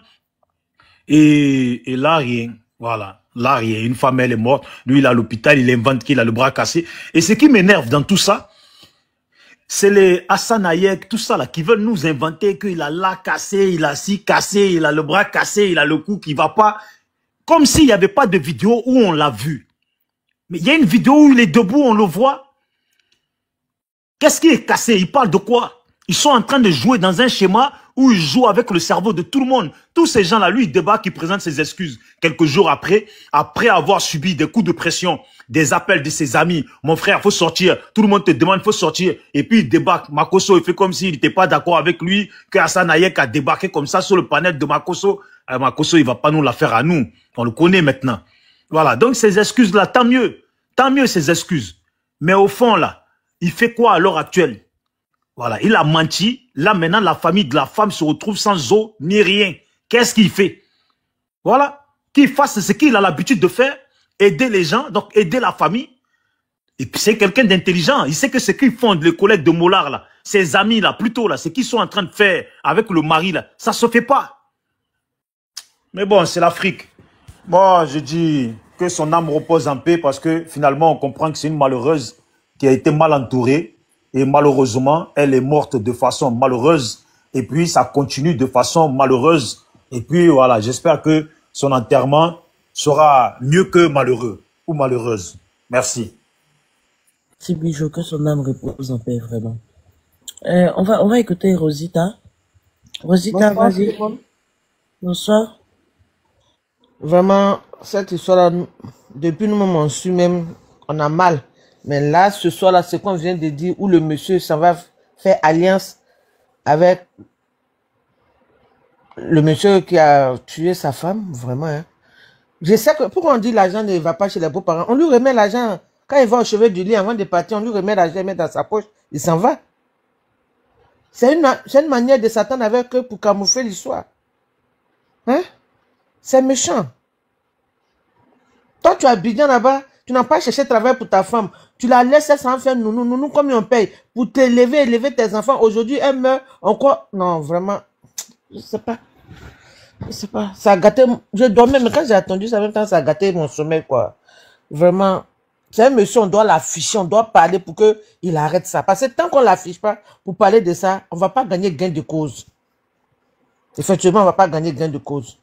Et là, rien. Voilà. Là, rien. Une femme, elle est morte. Lui, il est à l'hôpital, il invente qu'il a le bras cassé. Et ce qui m'énerve dans tout ça, c'est les Hassan Hayek, tout ça là, qui veulent nous inventer qu'il a là cassé, il a ci cassé, il a le bras cassé, il a le cou qui va pas. Comme s'il n'y avait pas de vidéo où on l'a vu. Mais il y a une vidéo où il est debout, on le voit. Qu'est-ce qui est cassé? Il parle de quoi? Ils sont en train de jouer dans un schéma où ils jouent avec le cerveau de tout le monde. Tous ces gens-là, lui, il débarque, il présente ses excuses. Quelques jours après avoir subi des coups de pression, des appels de ses amis. Mon frère, faut sortir. Tout le monde te demande, faut sortir. Et puis, il débarque. Makosso, il fait comme s'il n'était pas d'accord avec lui, que Hassan Hayek a débarqué comme ça sur le panel de Makosso. Makosso, il va pas nous la faire à nous. On le connaît maintenant. Voilà. Donc, ces excuses-là, tant mieux. Tant mieux, ces excuses. Mais au fond, là, il fait quoi à l'heure actuelle? Voilà. Il a menti. Là, maintenant, la famille de la femme se retrouve sans eau ni rien. Qu'est-ce qu'il fait? Voilà. Qu'il fasse ce qu'il a l'habitude de faire. Aider les gens, donc aider la famille. Et puis c'est quelqu'un d'intelligent. Il sait que ce qu'ils font, les collègues de Mollard, là, ses amis, là, plutôt, là, ce qu'ils sont en train de faire avec le mari, là, ça se fait pas. Mais bon, c'est l'Afrique. Moi, je dis que son âme repose en paix parce que finalement, on comprend que c'est une malheureuse qui a été mal entourée. Et malheureusement, elle est morte de façon malheureuse. Et puis, ça continue de façon malheureuse. Et puis, voilà, j'espère que son enterrement sera mieux que malheureux ou malheureuse. Merci. C'est Bijou, que son âme repose en paix, vraiment. On va écouter Rosita. Rosita, vas-y. Bonsoir. Vraiment, cette histoire-là, depuis nous-mêmes, on suit même, on a mal. Mais là, ce soir-là, c'est qu'on vient de dire, où le monsieur s'en va faire alliance avec le monsieur qui a tué sa femme, vraiment, hein. Je sais que, pourquoi on dit l'argent ne va pas chez les beaux-parents? On lui remet l'argent, quand il va au chevet du lit, avant de partir, on lui remet l'argent, il met dans sa poche, il s'en va. C'est une manière de s'attendre avec eux pour camoufler l'histoire. Hein? C'est méchant. Toi, tu es à Abidjan là-bas, tu n'as pas cherché travail pour ta femme. Tu la laisses sans faire nous, comme on paye, pour t'élever, élever tes enfants. Aujourd'hui, elle meurt encore. Non, vraiment, je sais pas. Je sais pas. Ça a gâté. Je dormais, mais quand j'ai attendu ça, en même temps, ça a gâté mon sommeil, quoi. Vraiment. C'est un monsieur, on doit l'afficher, on doit parler pour qu'il arrête ça. Parce que tant qu'on l'affiche pas, pour parler de ça, on va pas gagner gain de cause. Effectivement, on va pas gagner gain de cause.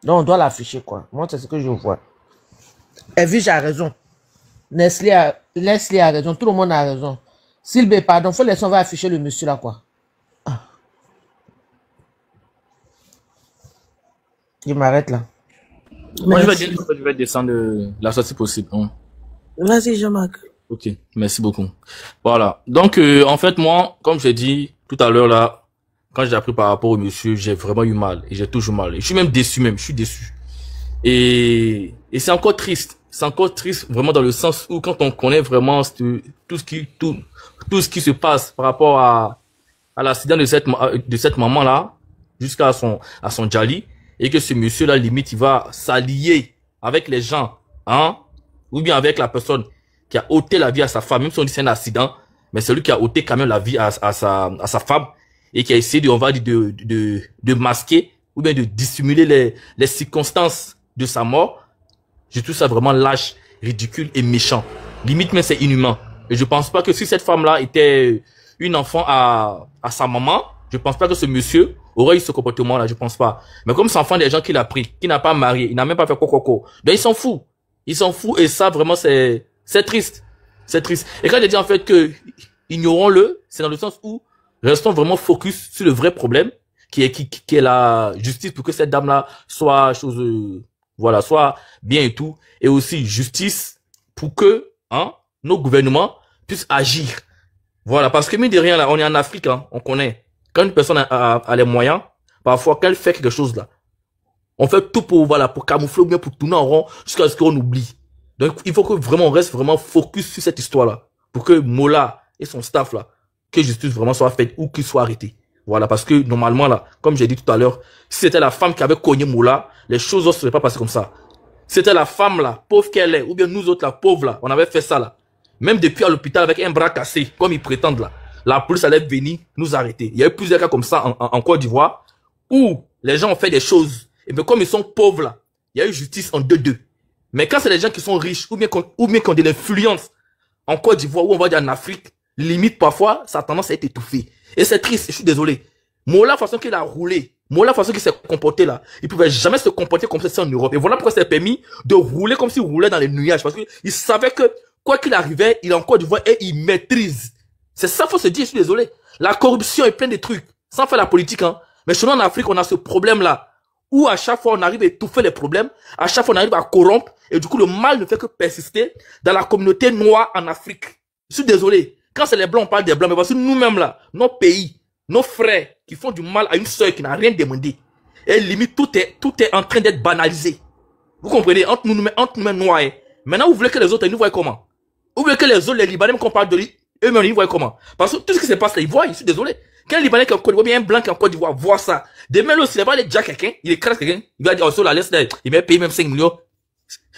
Donc, on doit l'afficher, quoi. Moi, c'est ce que je vois. Evige a raison. Leslie a raison. Tout le monde a raison. Sylvie, pardon, faut laisser, on va afficher le monsieur là, quoi. Ah. Je m'arrête là. Moi, je vais descendre la sortie possible. Hein. Vas-y, Jean-Marc. Ok, merci beaucoup. Voilà. Donc, en fait, moi, comme j'ai dit tout à l'heure là, quand j'ai appris par rapport au monsieur, j'ai vraiment eu mal. Et j'ai toujours mal. Et je suis même déçu même. Je suis déçu. Et c'est encore triste. C'est encore triste vraiment dans le sens où quand on connaît vraiment tout ce qui se passe par rapport à l'accident de cette maman là, jusqu'à son Djali, et que ce monsieur là limite il va s'allier avec les gens, hein, ou bien avec la personne qui a ôté la vie à sa femme, même si on dit c'est un accident, mais c'est lui qui a ôté quand même la vie à sa femme et qui a essayé de masquer ou bien de dissimuler les circonstances de sa mort. Je trouve ça vraiment lâche, ridicule et méchant. Limite, mais c'est inhumain. Et je pense pas que si cette femme-là était une enfant à sa maman, je pense pas que ce monsieur aurait eu ce comportement-là, je pense pas. Mais comme c'est enfant des gens qu'il a pris, qui n'a pas marié, il n'a même pas fait coco, ben il s'en fout. Il s'en fout et ça, vraiment, c'est triste. C'est triste. Et quand j'ai dit en fait que ignorons-le, c'est dans le sens où restons vraiment focus sur le vrai problème, qui est la justice pour que cette dame-là soit voilà, soit bien et tout. Et aussi justice pour que, hein, nos gouvernements puissent agir. Voilà, parce que mine de rien, là, on est en Afrique, hein, on connaît. Quand une personne a les moyens, parfois, quand elle fait quelque chose, là, on fait tout pour, voilà, pour camoufler ou bien pour tourner en rond jusqu'à ce qu'on oublie. Donc, il faut que vraiment on reste vraiment focus sur cette histoire-là. Pour que Mola et son staff, là, que justice vraiment soit faite ou qu'il soit arrêté. Voilà, parce que normalement, là, comme j'ai dit tout à l'heure, si c'était la femme qui avait cogné Mola, les choses ne seraient pas passées comme ça. Si c'était la femme, là, pauvre qu'elle est, ou bien nous autres, la pauvre, là, on avait fait ça, là. Même depuis à l'hôpital avec un bras cassé, comme ils prétendent, là, la police allait venir nous arrêter. Il y a eu plusieurs cas comme ça en Côte d'Ivoire, où les gens ont fait des choses. Et bien, comme ils sont pauvres, là, il y a eu justice en 2-2. Mais quand c'est les gens qui sont riches, ou bien qui ont de l'influence en Côte d'Ivoire, ou on va dire en Afrique, limite, parfois, ça a tendance à être étouffé. Et c'est triste, je suis désolé. Mola, la façon qu'il a roulé, Mola, la façon qu'il s'est comporté là, il pouvait jamais se comporter comme ça en Europe. Et voilà pourquoi c'est permis de rouler comme s'il roulait dans les nuages. Parce qu'il savait que, quoi qu'il arrivait, il est en Côte d'Ivoire et il maîtrise. C'est ça, faut se dire, je suis désolé. La corruption est plein de trucs, sans faire la politique, hein. Mais chez nous en Afrique, on a ce problème-là, où à chaque fois on arrive à étouffer les problèmes, à chaque fois on arrive à corrompre, et du coup le mal ne fait que persister dans la communauté noire en Afrique. Je suis désolé. Quand c'est les blancs, on parle des blancs, mais parce que nous-mêmes là, nos pays, nos frères qui font du mal à une sœur qui n'a rien demandé, et limite tout est en train d'être banalisé. Vous comprenez? Entre nous-mêmes noirs. Maintenant, vous voulez que les autres, ils nous voient comment? Vous voulez que les autres, les Libanais, qu'on parle de lui, eux-mêmes, ils voient comment? Parce que tout ce qui se passe là, ils voient, je suis désolé. Quand un Libanais qui est en Côte d'Ivoire, bien un blanc qui est en Côte d'Ivoire voit ça, demain, là, s'il va aller déjà quelqu'un, il écrase quelqu'un, il va dire, oh, sur la laisse là, il va payer même 5 millions.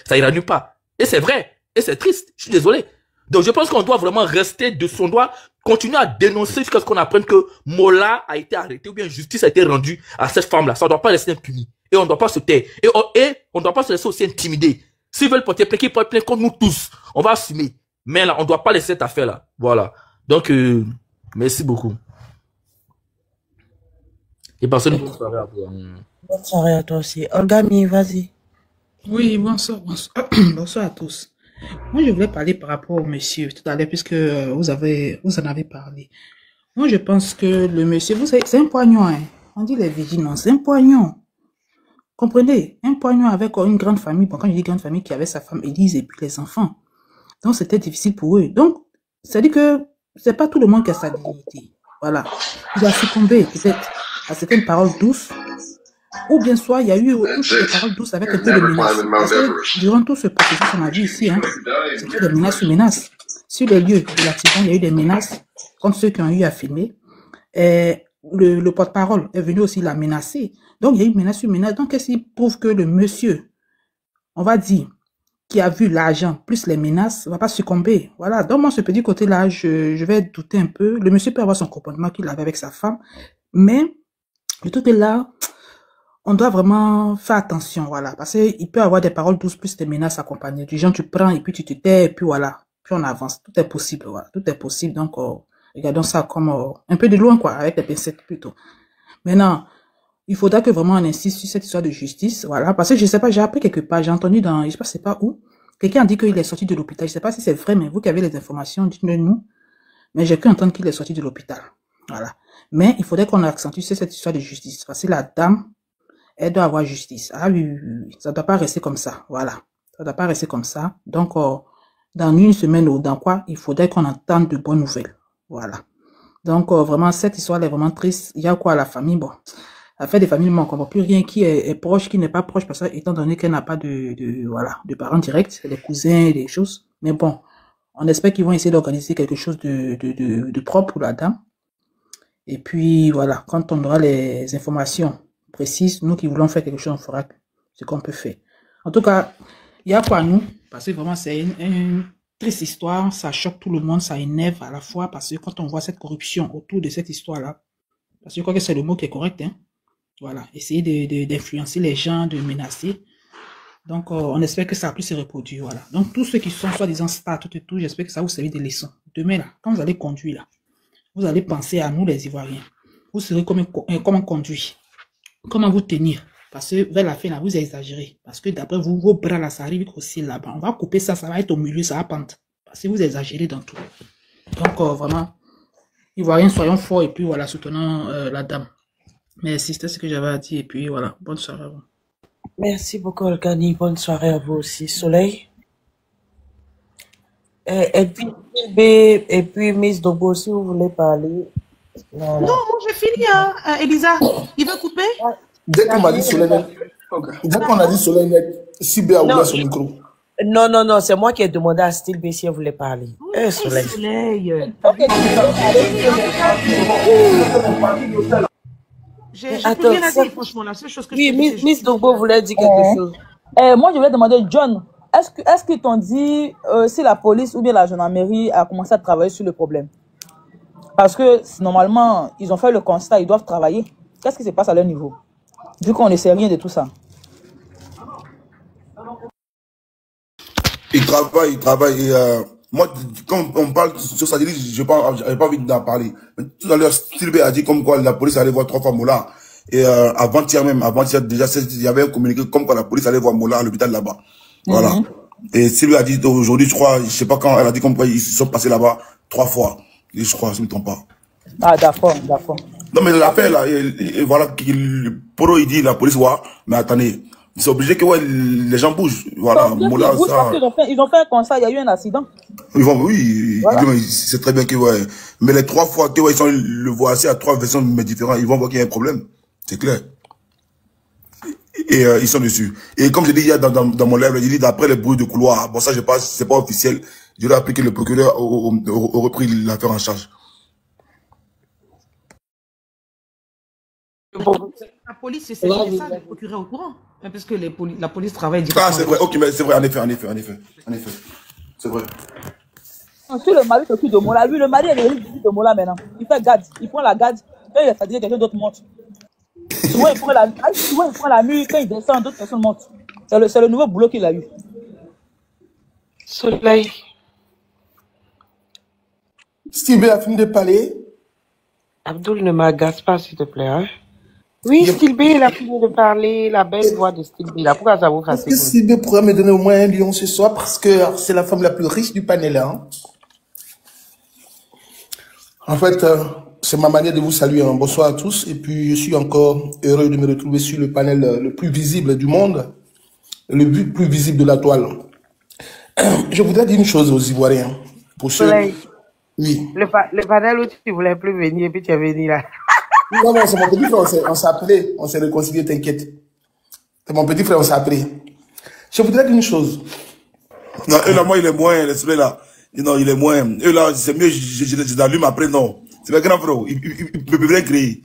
Ça ira nulle part. Et c'est vrai. Et c'est triste. Je suis désolé. Donc, je pense qu'on doit vraiment rester de son doigt, continuer à dénoncer jusqu'à ce qu'on apprenne que Mola a été arrêté ou bien justice a été rendue à cette femme-là. Ça ne doit pas laisser impuni. Et on ne doit pas se taire. Et on ne doit pas se laisser aussi intimider. S'ils veulent porter plainte, qu'ils portent plainte contre nous tous. On va assumer. Mais là, on ne doit pas laisser cette affaire-là. Voilà. Donc, merci beaucoup. Et personne bonne soirée à vous. Bonne soirée à toi aussi. Olgami, vas-y. Oui, bonsoir, bonsoir. Bonsoir à tous. Moi, je voulais parler par rapport au monsieur tout à l'heure, puisque vous en avez parlé. Moi, je pense que le monsieur, vous savez, c'est un poignon, hein. On dit les vigilants, c'est un poignon. Comprenez? Un poignon avec une grande famille. Bon, quand je dis grande famille, qui avait sa femme Élise et puis les enfants. Donc, c'était difficile pour eux. Donc, ça dit que c'est pas tout le monde qui a sa dignité. Voilà. Il a succombé, peut-être, à certaines paroles douces. Ou bien soit, il y a eu des paroles douces avec un peu de menaces. Parce que durant tout ce processus, on a vu ici, hein, c'était des menaces sur menaces. Sur les lieux de l'accident, il y a eu des menaces contre ceux qui ont eu à filmer. Et le porte-parole est venu aussi la menacer. Donc, il y a eu menace sur menace. Donc, qu'est-ce qui prouve que le monsieur, on va dire, qui a vu l'argent plus les menaces, va pas succomber. Voilà. Donc, moi, ce petit côté-là, je vais douter un peu. Le monsieur peut avoir son comportement qu'il avait avec sa femme. Mais, le tout est là. On doit vraiment faire attention, voilà, parce qu'il peut avoir des paroles douces plus des menaces accompagnées. Du genre, tu prends et puis tu te tais, et puis voilà, puis on avance. Tout est possible, voilà, tout est possible. Donc, regardons ça comme un peu de loin, quoi, avec des pincettes plutôt. Maintenant, il faudra que vraiment on insiste sur cette histoire de justice, voilà, parce que je sais pas, j'ai appris quelque part, j'ai entendu dans, je sais pas où, quelqu'un a dit qu'il est sorti de l'hôpital. Je sais pas si c'est vrai, mais vous qui avez les informations, dites-le nous. Mais j'ai pu entendre qu'il est sorti de l'hôpital, voilà. Mais il faudrait qu'on accentue sur cette histoire de justice, parce que la dame, elle doit avoir justice. Ah oui, oui, oui. Ça doit pas rester comme ça. Voilà. Ça doit pas rester comme ça. Donc, dans une semaine ou dans quoi, il faudrait qu'on entende de bonnes nouvelles. Voilà. Donc, vraiment, cette histoire est vraiment triste. Il y a quoi à la famille? Bon, l'affaire des familles, on ne comprend plus rien qui est proche, qui n'est pas proche, parce que, étant donné qu'elle n'a pas voilà, de parents directs, des cousins, des choses. Mais bon, on espère qu'ils vont essayer d'organiser quelque chose de propre pour la dame. Et puis, voilà, quand on aura les informations précise, nous qui voulons faire quelque chose, on fera ce qu'on peut faire. En tout cas, il y a quoi à nous, parce que vraiment c'est une triste histoire, ça choque tout le monde, ça énerve à la fois, parce que quand on voit cette corruption autour de cette histoire-là, parce que je crois que c'est le mot qui est correct, hein, voilà, essayer d'influencer les gens, de menacer, donc on espère que ça puisse se reproduire, voilà. Donc tous ceux qui sont soi-disant stars, tout et tout, j'espère que ça vous servir des leçons. Demain là, quand vous allez conduire là, vous allez penser à nous les Ivoiriens, vous serez comme un conduit. Comment vous tenir? Parce que vers la fin, là, vous exagérez. Parce que d'après vous, vos bras, là, ça arrive aussi là-bas. On va couper ça, ça va être au milieu, ça va pendre. Parce que vous exagérez dans tout. Donc, vraiment, Ivoiriens, soyons forts et puis voilà, soutenons la dame. Mais c'était ce que j'avais à dire. Et puis voilà, bonne soirée à vous. Merci beaucoup, Olgani. Bonne soirée à vous aussi. Soleil. Et puis, et puis Miss Dogo, si vous voulez parler. Non, moi j'ai fini, hein, Elisa. Il va couper? Dès qu'on m'a dit Soleil net, dès qu'on a dit Soleil net, Sibé a ouvert son micro. Non, c'est moi qui ai demandé à Style B si elle voulait parler. Soleil. Soleil. J'ai plus rien à dire, franchement. La seule chose que je peux dire, Miss Dogo voulait dire quelque chose. Moi, je voulais demander, John, est-ce qu'ils t'ont dit si la police ou bien la gendarmerie a commencé à travailler sur le problème? Parce que normalement, ils ont fait le constat, ils doivent travailler. Qu'est-ce qui se passe à leur niveau? Vu qu'on ne sait rien de tout ça. Ils travaillent. Et, moi, quand on parle sur ça, je n'ai pas envie d'en parler. Mais tout à l'heure, Sylvie a dit comme quoi la police allait voir 3 fois Mola. Et avant-hier déjà, il y avait un communiqué comme quoi la police allait voir Mola à l'hôpital là-bas. Voilà. Et Sylvie a dit aujourd'hui, je crois, je sais pas quand, elle a dit comme quoi ils sont passés là-bas 3 fois. Et je crois, je ne me trompe pas. Ah, d'accord. Non, mais l'affaire là, et voilà, Poro il dit la police, ouais, mais attendez, c'est obligé que ouais, les gens bougent. Voilà, Mola, ça. Ils ont fait un constat, il y a eu un accident. Oui, voilà. C'est très bien que ouais. Mais les 3 fois que ouais, ils sont le voici à 3 versions mais différentes, ils vont voir qu'il y a un problème. C'est clair. Et ils sont dessus. Et comme je dis hier dans mon live, il dit d'après les bruits de couloir. Bon, ça, je pense, c'est pas officiel. Je dois appliquer le procureur aurait pris l'affaire en charge. La police, c'est ça, le procureur au courant. Parce que la police travaille directement. Ah, c'est vrai, ok, mais c'est vrai, en effet. C'est vrai. Ensuite, le mari s'occupe de Mola. Lui, le mari est devenu de Mola maintenant. Il fait garde. Il prend la garde. Quand il est fatigué, quelqu'un d'autre monte. Souvent, il prend la nuit. Quand il descend, d'autres personnes montent. C'est le nouveau boulot qu'il a eu. Soleil. Steve a fini de parler. Abdul, ne m'agace pas, s'il te plaît. Hein? Oui, Steve, il a fini de parler. La belle voix de Steve. Pourquoi ça vous fatigue? Est-ce que Steve pourrait me donner au moins un lion ce soir? Parce que c'est la femme la plus riche du panel. Hein? En fait, c'est ma manière de vous saluer. Hein. Bonsoir à tous. Et puis, je suis encore heureux de me retrouver sur le panel le plus visible du monde. Le but plus visible de la toile. Je voudrais dire une chose aux Ivoiriens. Pour ceux... Oui. Le panel où tu voulais plus venir et puis tu es venu là. Non, c'est mon petit frère, on s'est appelé, on s'est réconcilié, t'inquiète. C'est mon petit frère, on s'est appelé. Je voudrais dire une chose. Non, eux là, moi, il est moins, celui là. Non, il est moins. Eux là, c'est mieux, je l'allume après, non. C'est pas grave, frère. Il peut bien créer.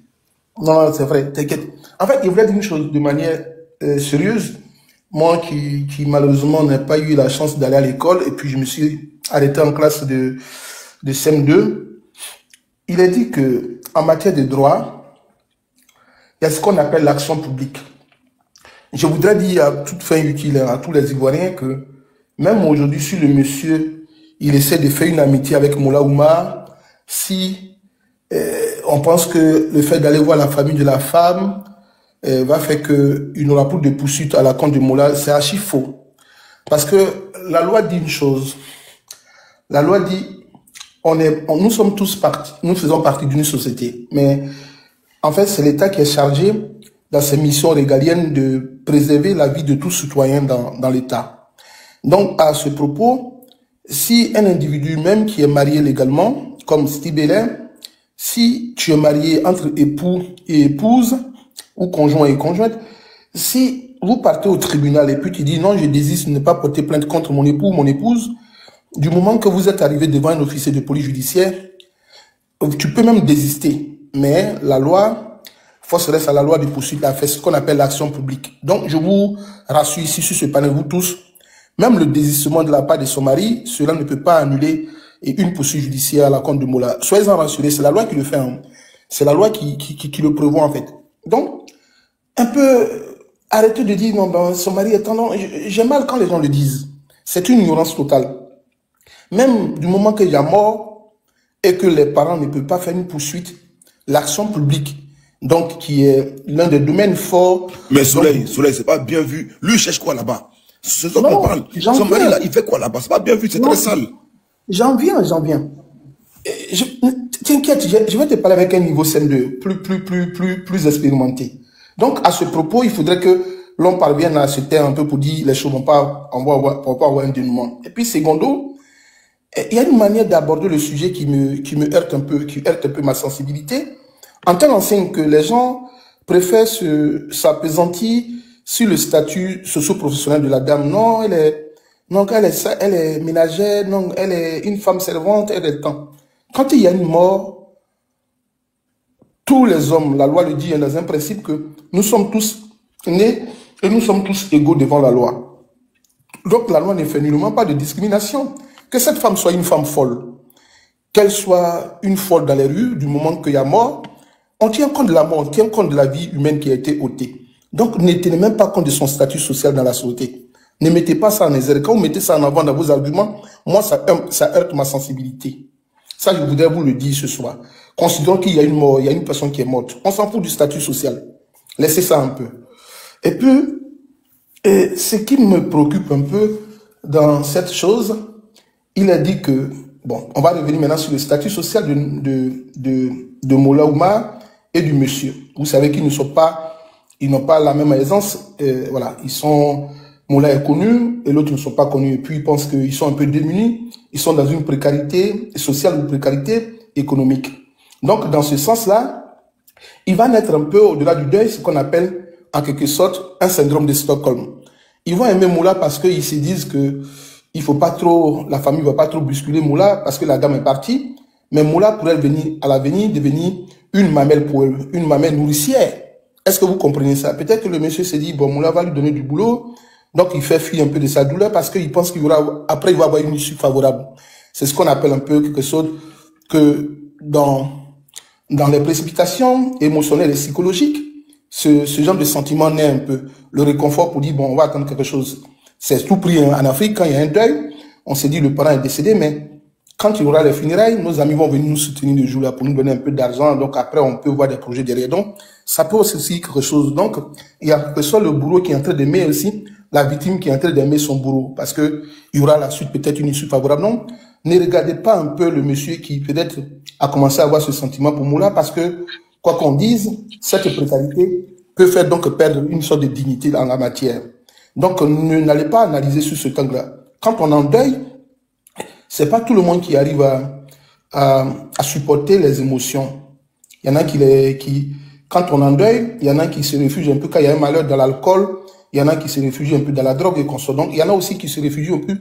Non, c'est vrai, t'inquiète. En fait, je voulais dire une chose de manière sérieuse. Moi qui malheureusement n'ai pas eu la chance d'aller à l'école et puis je me suis arrêté en classe de CM2. Il est dit que en matière de droit, il y a ce qu'on appelle l'action publique. Je voudrais dire à toute fin utile à tous les Ivoiriens que même aujourd'hui, si le monsieur il essaie de faire une amitié avec Moula Oumar, si on pense que le fait d'aller voir la famille de la femme va faire qu'il n'aura plus de poursuite à la compte de Moula, c'est archi faux. Parce que la loi dit une chose. La loi dit, nous sommes tous partis, nous faisons partie d'une société. Mais en fait, c'est l'État qui est chargé dans ses missions régaliennes de préserver la vie de tout citoyen dans l'État. Donc, à ce propos, si un individu même qui est marié légalement, comme Steve Bélin, si tu es marié entre époux et épouse, ou conjoint et conjointe, si vous partez au tribunal et puis tu dis non, je désiste de ne pas porter plainte contre mon époux ou mon épouse, du moment que vous êtes arrivé devant un officier de police judiciaire, tu peux même désister. Mais la loi, force reste à la loi de poursuite à faire ce qu'on appelle l'action publique. Donc, je vous rassure ici sur ce panel, vous tous, même le désistement de la part de son mari, cela ne peut pas annuler une poursuite judiciaire à la compte de Moula. Soyez-en rassurés, c'est la loi qui le fait. Hein. C'est la loi qui le prévoit en fait. Donc, un peu arrêtez de dire non, ben, son mari est tendance. J'ai mal quand les gens le disent. C'est une ignorance totale. Même du moment qu'il y a mort et que les parents ne peuvent pas faire une poursuite, l'action publique, donc qui est l'un des domaines forts. Mais Soleil, c'est pas bien vu. Lui, il cherche quoi là-bas? C'est ça qu'on parle. Son mari là, il fait quoi là-bas? C'est pas bien vu, c'est très sale. J'en viens. t'inquiète, je vais te parler avec un niveau CM2 plus expérimenté. Donc, à ce propos, il faudrait que l'on parvienne à se taire un peu pour dire les choses vont pas, on va avoir un dénouement. Et puis, secondo, il y a une manière d'aborder le sujet qui me heurte un peu, qui heurte un peu ma sensibilité. En tant qu'enseigne que les gens préfèrent s'appesantir sur le statut socio-professionnel de la dame. Non, elle est ménagère, non, elle est une femme servante, elle est le temps. Quand il y a une mort, tous les hommes, la loi le dit, dans un principe que nous sommes tous nés et nous sommes tous égaux devant la loi. Donc la loi ne fait nullement pas de discrimination. Que cette femme soit une femme folle, qu'elle soit une folle dans les rues, du moment qu'il y a mort, on tient compte de la mort, on tient compte de la vie humaine qui a été ôtée. Donc ne tenez même pas compte de son statut social dans la société. Ne mettez pas ça en exergue. Quand vous mettez ça en avant dans vos arguments, moi ça heurte ma sensibilité. Ça, je voudrais vous le dire ce soir. Considérons qu'il y a une mort, il y a une personne qui est morte. On s'en fout du statut social. Laissez ça un peu. Et puis, ce qui me préoccupe un peu dans cette chose, il a dit que, bon, on va revenir maintenant sur le statut social de Moula Oumar et du monsieur. Vous savez qu'ils ils n'ont pas la même aisance. Voilà, Moula est connu et l'autre ne sont pas connus. Et puis ils pensent qu'ils sont un peu démunis. Ils sont dans une précarité sociale ou précarité économique. Donc, dans ce sens-là, il va naître un peu au-delà du deuil, ce qu'on appelle en quelque sorte un syndrome de Stockholm. Ils vont aimer Moula parce qu'ils se disent que la famille ne va pas trop bousculer Moula parce que la dame est partie. Mais Moula pourrait à l'avenir devenir une mamelle pour eux, une mamelle nourricière. Est-ce que vous comprenez ça? Peut-être que le monsieur se dit, bon, Moula va lui donner du boulot. Donc, il fait fuir un peu de sa douleur parce qu'il pense après, il va avoir une issue favorable. C'est ce qu'on appelle un peu quelque chose que dans les précipitations émotionnelles et psychologiques, ce genre de sentiment naît un peu. Le réconfort pour dire, bon, on va attendre quelque chose. C'est tout pris en Afrique, quand il y a un deuil, on se dit le parent est décédé, mais quand il y aura les funérailles, nos amis vont venir nous soutenir le jour-là pour nous donner un peu d'argent. Donc après, on peut voir des projets derrière. Donc, ça peut aussi quelque chose. Donc, il y a que ce soit le bourreau qui est en train d'aimer aussi, la victime qui est en train d'aimer son bourreau, parce que il y aura la suite peut-être une issue favorable. Non, ne regardez pas un peu le monsieur qui peut-être a commencé à avoir ce sentiment pour Moula, parce que, quoi qu'on dise, cette précarité peut faire donc perdre une sorte de dignité dans la matière. Donc, n'allez pas analyser sur ce angle-là. Quand on en deuil, c'est pas tout le monde qui arrive à supporter les émotions. Il y en a quand on en deuil, il y en a qui se réfugient un peu quand il y a un malheur dans l'alcool, il y en a qui se réfugient un peu dans la drogue et consorts. Donc, il y en a aussi qui se réfugient un peu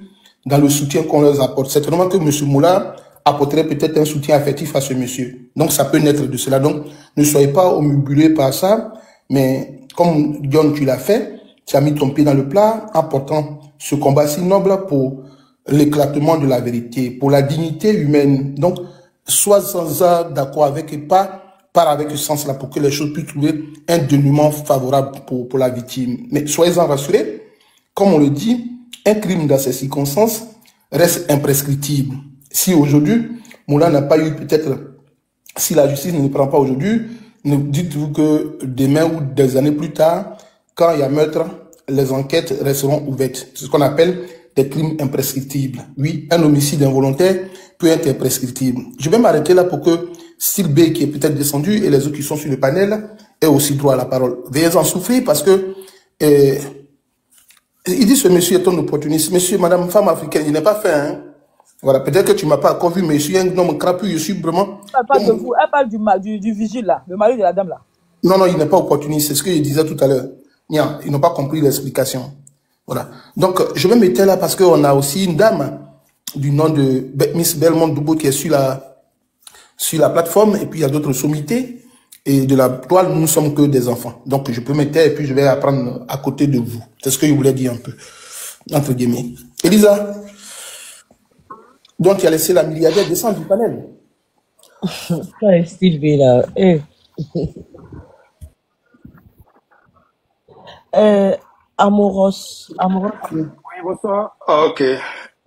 dans le soutien qu'on leur apporte. Certainement que M. Moula apporterait peut-être un soutien affectif à ce monsieur. Donc, ça peut naître de cela. Donc, ne soyez pas omnibulés par ça, mais comme John, tu l'as fait, tu as mis ton pied dans le plat en portant ce combat si noble pour l'éclatement de la vérité, pour la dignité humaine. Donc, sois d'accord avec et pas avec ce sens-là pour que les choses puissent trouver un dénouement favorable pour la victime. Mais soyez-en rassurés, comme on le dit, un crime dans ces circonstances reste imprescriptible. Si aujourd'hui, Moula n'a pas eu peut-être, si la justice ne le prend pas aujourd'hui, dites-vous que demain ou des années plus tard, quand il y a meurtre, les enquêtes resteront ouvertes. C'est ce qu'on appelle des crimes imprescriptibles. Oui, un homicide involontaire peut être imprescriptible. Je vais m'arrêter là pour que Style B, qui est peut-être descendu, et les autres qui sont sur le panel, aient aussi droit à la parole. Veuillez en souffrir parce que il dit ce monsieur est un opportuniste. Monsieur, madame, femme africaine, il n'est pas fait, hein. Voilà, peut-être que tu m'as pas encore vu, mais je suis un homme crapu, je suis vraiment... Elle parle de vous, elle parle du vigile là, le mari de la dame là. Non, il n'est pas opportuniste, c'est ce que je disais tout à l'heure. Ils n'ont pas compris l'explication. Voilà. Donc, je vais me taire là parce qu'on a aussi une dame du nom de Miss Belmont Doubo qui est sur la plateforme, et puis il y a d'autres sommités. Et de la toile, nous ne sommes que des enfants. Donc, je peux me taire et puis je vais apprendre à côté de vous. C'est ce que je voulais dire un peu, entre guillemets. Elisa, donc tu as laissé la milliardaire descendre du panel. Ouais, Steve là. Amoros. Oui, bonsoir. Ok.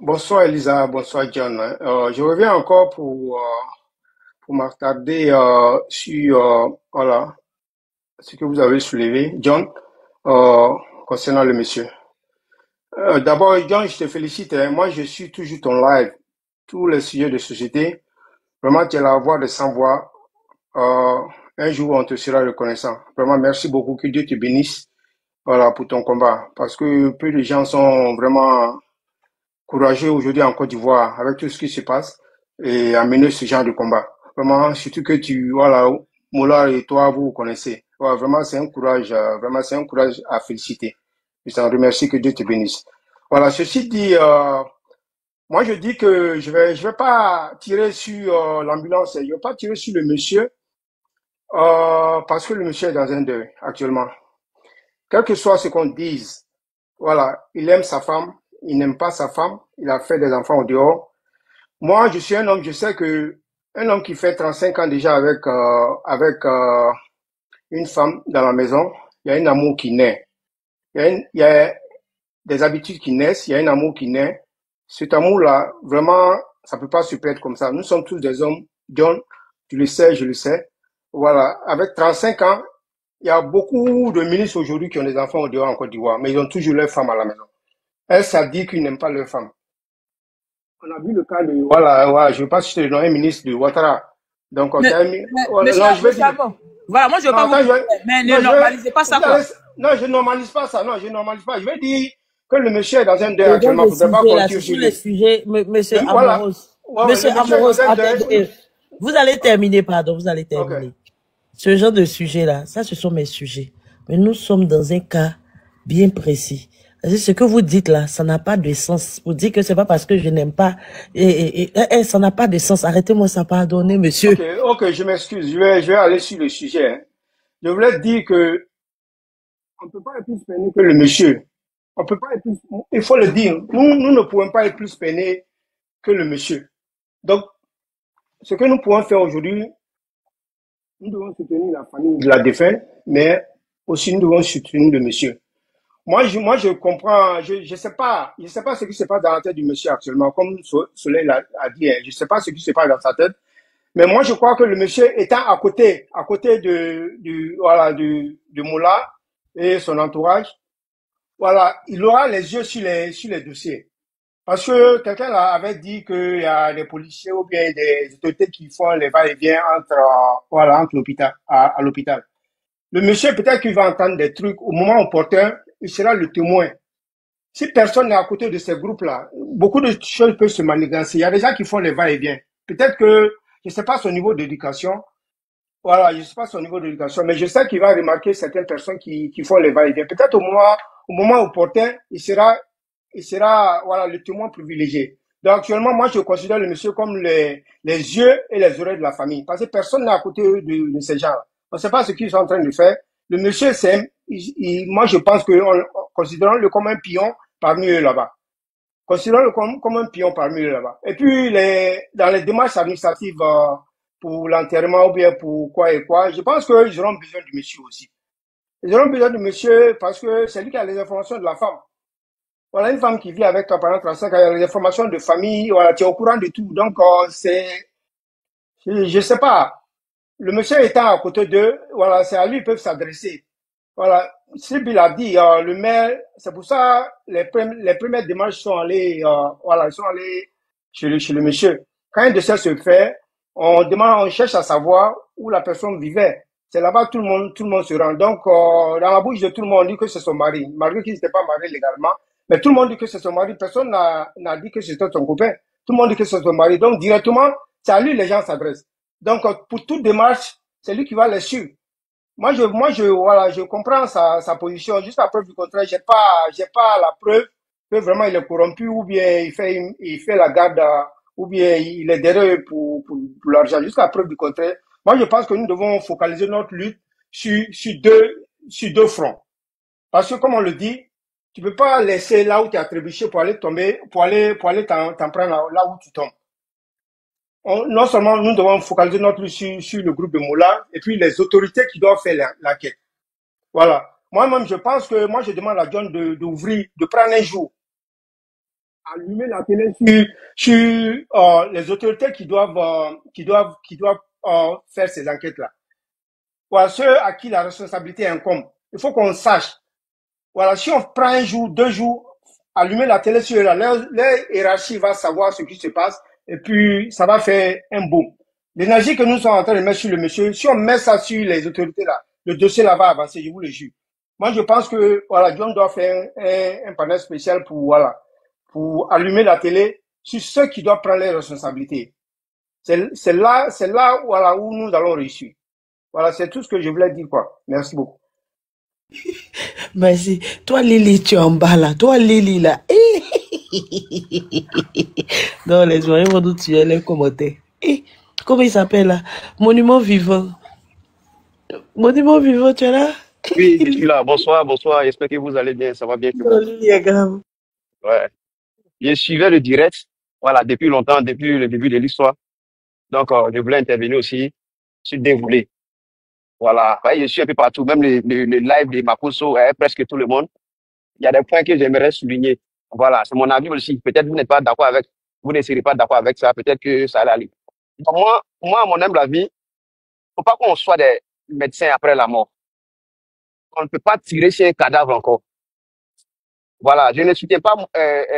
Bonsoir Elisa, bonsoir John. Je reviens encore pour m'attarder sur voilà, ce que vous avez soulevé, John, concernant le monsieur. D'abord, John, je te félicite. Moi, je suis toujours ton live, tous les sujets de société. Vraiment, tu es la voix de sans voix. Un jour, on te sera reconnaissant. Vraiment, merci beaucoup. Que Dieu te bénisse, voilà, pour ton combat. Parce que peu de gens sont vraiment courageux aujourd'hui en Côte d'Ivoire avec tout ce qui se passe et à mener ce genre de combat. Vraiment, surtout que voilà, Mola et toi, vous vous connaissez. Voilà, vraiment, c'est un courage, vraiment, c'est un courage à féliciter. Je t'en remercie, que Dieu te bénisse. Voilà, ceci dit, moi, je dis que je vais pas tirer sur l'ambulance, je vais pas tirer sur le monsieur, parce que le monsieur est dans un deuil actuellement. Quel que soit ce qu'on dise, voilà, il aime sa femme, il n'aime pas sa femme, il a fait des enfants au dehors. Moi, je suis un homme, je sais que un homme qui fait 35 ans déjà avec une femme dans la maison, il y a un amour qui naît. Il y a des habitudes qui naissent, il y a un amour qui naît. Cet amour-là, vraiment, ça peut pas se perdre comme ça. Nous sommes tous des hommes. John, tu le sais, je le sais. Voilà, avec 35 ans, il y a beaucoup de ministres aujourd'hui qui ont des enfants au dehors en Côte d'Ivoire, mais ils ont toujours leur femme à la maison. Elle, ça dit qu'ils n'aiment pas leur femme. On a vu le cas de, voilà, je ne veux pas citer le nom, un ministre de Ouattara. Donc, Mais, voilà, non, je vais dire. Voilà, moi je veux Non, pas attends, vous... Mais ne normalisez pas ça, quoi. Non, je normalise pas ça. Non, je normalise pas. Je vais dire que le monsieur est dans un deuil Le actuellement. genre de Faudrait pas sujet, là, continuer c'est sur sur les lui. sujets, monsieur Voilà. Amoros. Ouais, Monsieur le monsieur est Amoros, dans un deuil. attendez. Vous allez terminer, pardon, vous allez Ok. terminer. Ce genre de sujet-là, ça, ce sont mes sujets. Mais nous sommes dans un cas bien précis. Ce que vous dites là, ça n'a pas de sens. Vous dites que c'est pas parce que je n'aime pas, ça n'a pas de sens. Arrêtez-moi ça, pardonnez, monsieur. Ok, je m'excuse. Je vais aller sur le sujet. Hein. Je voulais dire que on peut pas être plus peiné que le monsieur. On peut pas être plus, il faut le dire. Nous ne pouvons pas être plus peinés que le monsieur. Donc, ce que nous pouvons faire aujourd'hui, nous devons soutenir la famille de la défunte, mais aussi nous devons soutenir le monsieur. Moi, je comprends, je sais pas ce qui se passe dans la tête du monsieur actuellement, comme Soleil a dit, hein, je sais pas ce qui se passe dans sa tête, mais moi, je crois que le monsieur étant à côté de Moula et son entourage, voilà, il aura les yeux sur les dossiers. Parce que quelqu'un avait dit qu'il y a des policiers ou bien des autorités qui font les va-et-vient entre l'hôpital, à l'hôpital. Le monsieur, peut-être qu'il va entendre des trucs au moment opportun, il sera le témoin. Si personne n'est à côté de ces groupes-là, beaucoup de choses peuvent se manigancer. Il y a des gens qui font les va-et-vient. Peut-être que, je ne sais pas son niveau d'éducation, voilà, je ne sais pas son niveau d'éducation, mais je sais qu'il va remarquer certaines personnes qui font les va-et-vient. Peut-être au moment opportun, il sera, voilà, le témoin privilégié. Donc, actuellement, moi, je considère le monsieur comme les yeux et les oreilles de la famille. Parce que personne n'est à côté de ces gens-là. On ne sait pas ce qu'ils sont en train de faire. Le monsieur s'aime. Moi, je pense considérons-le comme un pion parmi eux là-bas. Considérons-le comme un pion parmi eux là-bas. Et puis, dans les démarches administratives pour l'enterrement ou bien pour quoi et quoi, je pense qu'ils auront besoin du monsieur aussi. Ils auront besoin du monsieur parce que c'est lui qui a les informations de la femme. Voilà, une femme qui vit avec toi pendant 35 ans, il y a les informations de famille, voilà, tu es au courant de tout. Donc, je sais pas. Le monsieur étant à côté d'eux, voilà, c'est à lui qu'ils peuvent s'adresser. Voilà, Sylvie l'a dit, le maire, c'est pour ça les premières démarches sont allées, voilà, ils sont allés chez le monsieur. Quand un décès se fait, on cherche à savoir où la personne vivait. C'est là-bas tout le monde se rend. Donc, dans la bouche de tout le monde, on dit que c'est son mari, malgré qu'il n'était pas marié légalement. Mais tout le monde dit que c'est son mari. Personne n'a dit que c'était son copain. Tout le monde dit que c'est son mari. Donc, directement, c'est à lui les gens s'adressent. Donc, pour toute démarche, c'est lui qui va les suivre. Moi, je comprends sa position. Jusqu'à preuve du contraire, j'ai pas la preuve que vraiment il est corrompu ou bien il fait la garde ou bien il est derrière pour l'argent. Jusqu'à preuve du contraire. Moi, je pense que nous devons focaliser notre lutte sur deux fronts. Parce que, comme on le dit, tu peux pas laisser là où tu as trébuché pour aller tomber, pour aller t'en prendre là où tu tombes. Non seulement nous devons focaliser notre lutte sur le groupe de Moula et puis les autorités qui doivent faire l'enquête. Voilà. Moi-même, je pense que moi, je demande à John d'ouvrir, de prendre un jour, allumer la télé sur les autorités qui doivent faire ces enquêtes-là. Voilà, ceux à qui la responsabilité incombe. Il faut qu'on sache. Voilà, si on prend un jour, 2 jours, allumer la télé sur leur hiérarchie va savoir ce qui se passe et puis ça va faire un boom. L'énergie que nous sommes en train de mettre sur le monsieur, si on met ça sur les autorités là, le dossier là va avancer, je vous le jure. Moi, je pense que, voilà, John doit faire un panel spécial pour, voilà, pour allumer la télé sur ceux qui doivent prendre les responsabilités. C'est là, voilà, où nous allons réussir. Voilà, c'est tout ce que je voulais dire, quoi. Merci beaucoup. Merci. Toi, Lily, tu es en bas là. Toi, Lily, là. Non, les joyeux vont nous tuer les commentaires. Comment il s'appelle là? Monument vivant. Monument vivant, tu es là? Oui, je suis là. Bonsoir, bonsoir. J'espère que vous allez bien. Ça va bien chez Non, vous? Lily est grave. Ouais. Je suivais le direct, voilà, depuis longtemps, depuis le début de l'histoire. Donc, je voulais intervenir aussi sur Dévoulé. Voilà. Ouais, je suis un peu partout, même le live de Makoso, presque tout le monde. Il y a des points que j'aimerais souligner. Voilà, c'est mon avis aussi. Peut-être vous n'êtes pas d'accord avec, vous ne serez pas d'accord avec ça. Peut-être que ça allait aller. Donc, moi, à mon humble avis, faut pas qu'on soit des médecins après la mort. On ne peut pas tirer sur un cadavre encore. Voilà, je ne soutiens pas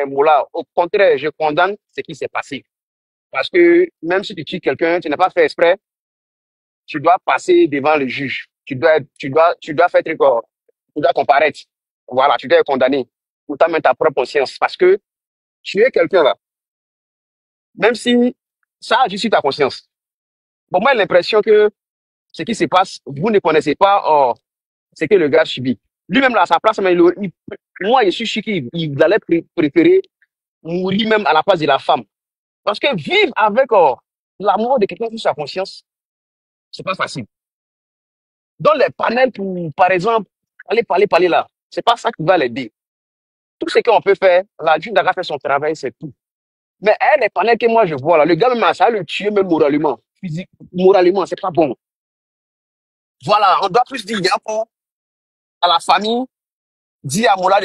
Moula. Au contraire, je condamne ce qui s'est passé. Parce que même si tu tues quelqu'un, tu n'as pas fait exprès, tu dois passer devant le juge. Tu dois faire truc, tu dois comparaître. Voilà, tu dois être condamné pour ta ta propre conscience. Parce que tuer quelqu'un là, même si ça agit sur ta conscience. Pour moi, j'ai l'impression que ce qui se passe, vous ne connaissez pas ce que le gars subit. Lui-même là, à sa place, mais moi, je suis sûr qu'il allait préférer mourir même à la place de la femme. Parce que vivre avec l'amour de quelqu'un sur sa conscience, c'est pas facile. Dans les panels, par exemple, parler là, c'est pas ça qui va l'aider. Tout ce qu'on peut faire, la juge d'avoir fait son travail, c'est tout. Mais les panels que moi je vois là, le gars même ça le tuer même moralement, moralement, c'est pas bon. Voilà, on doit plus dire à la famille, dire à Moula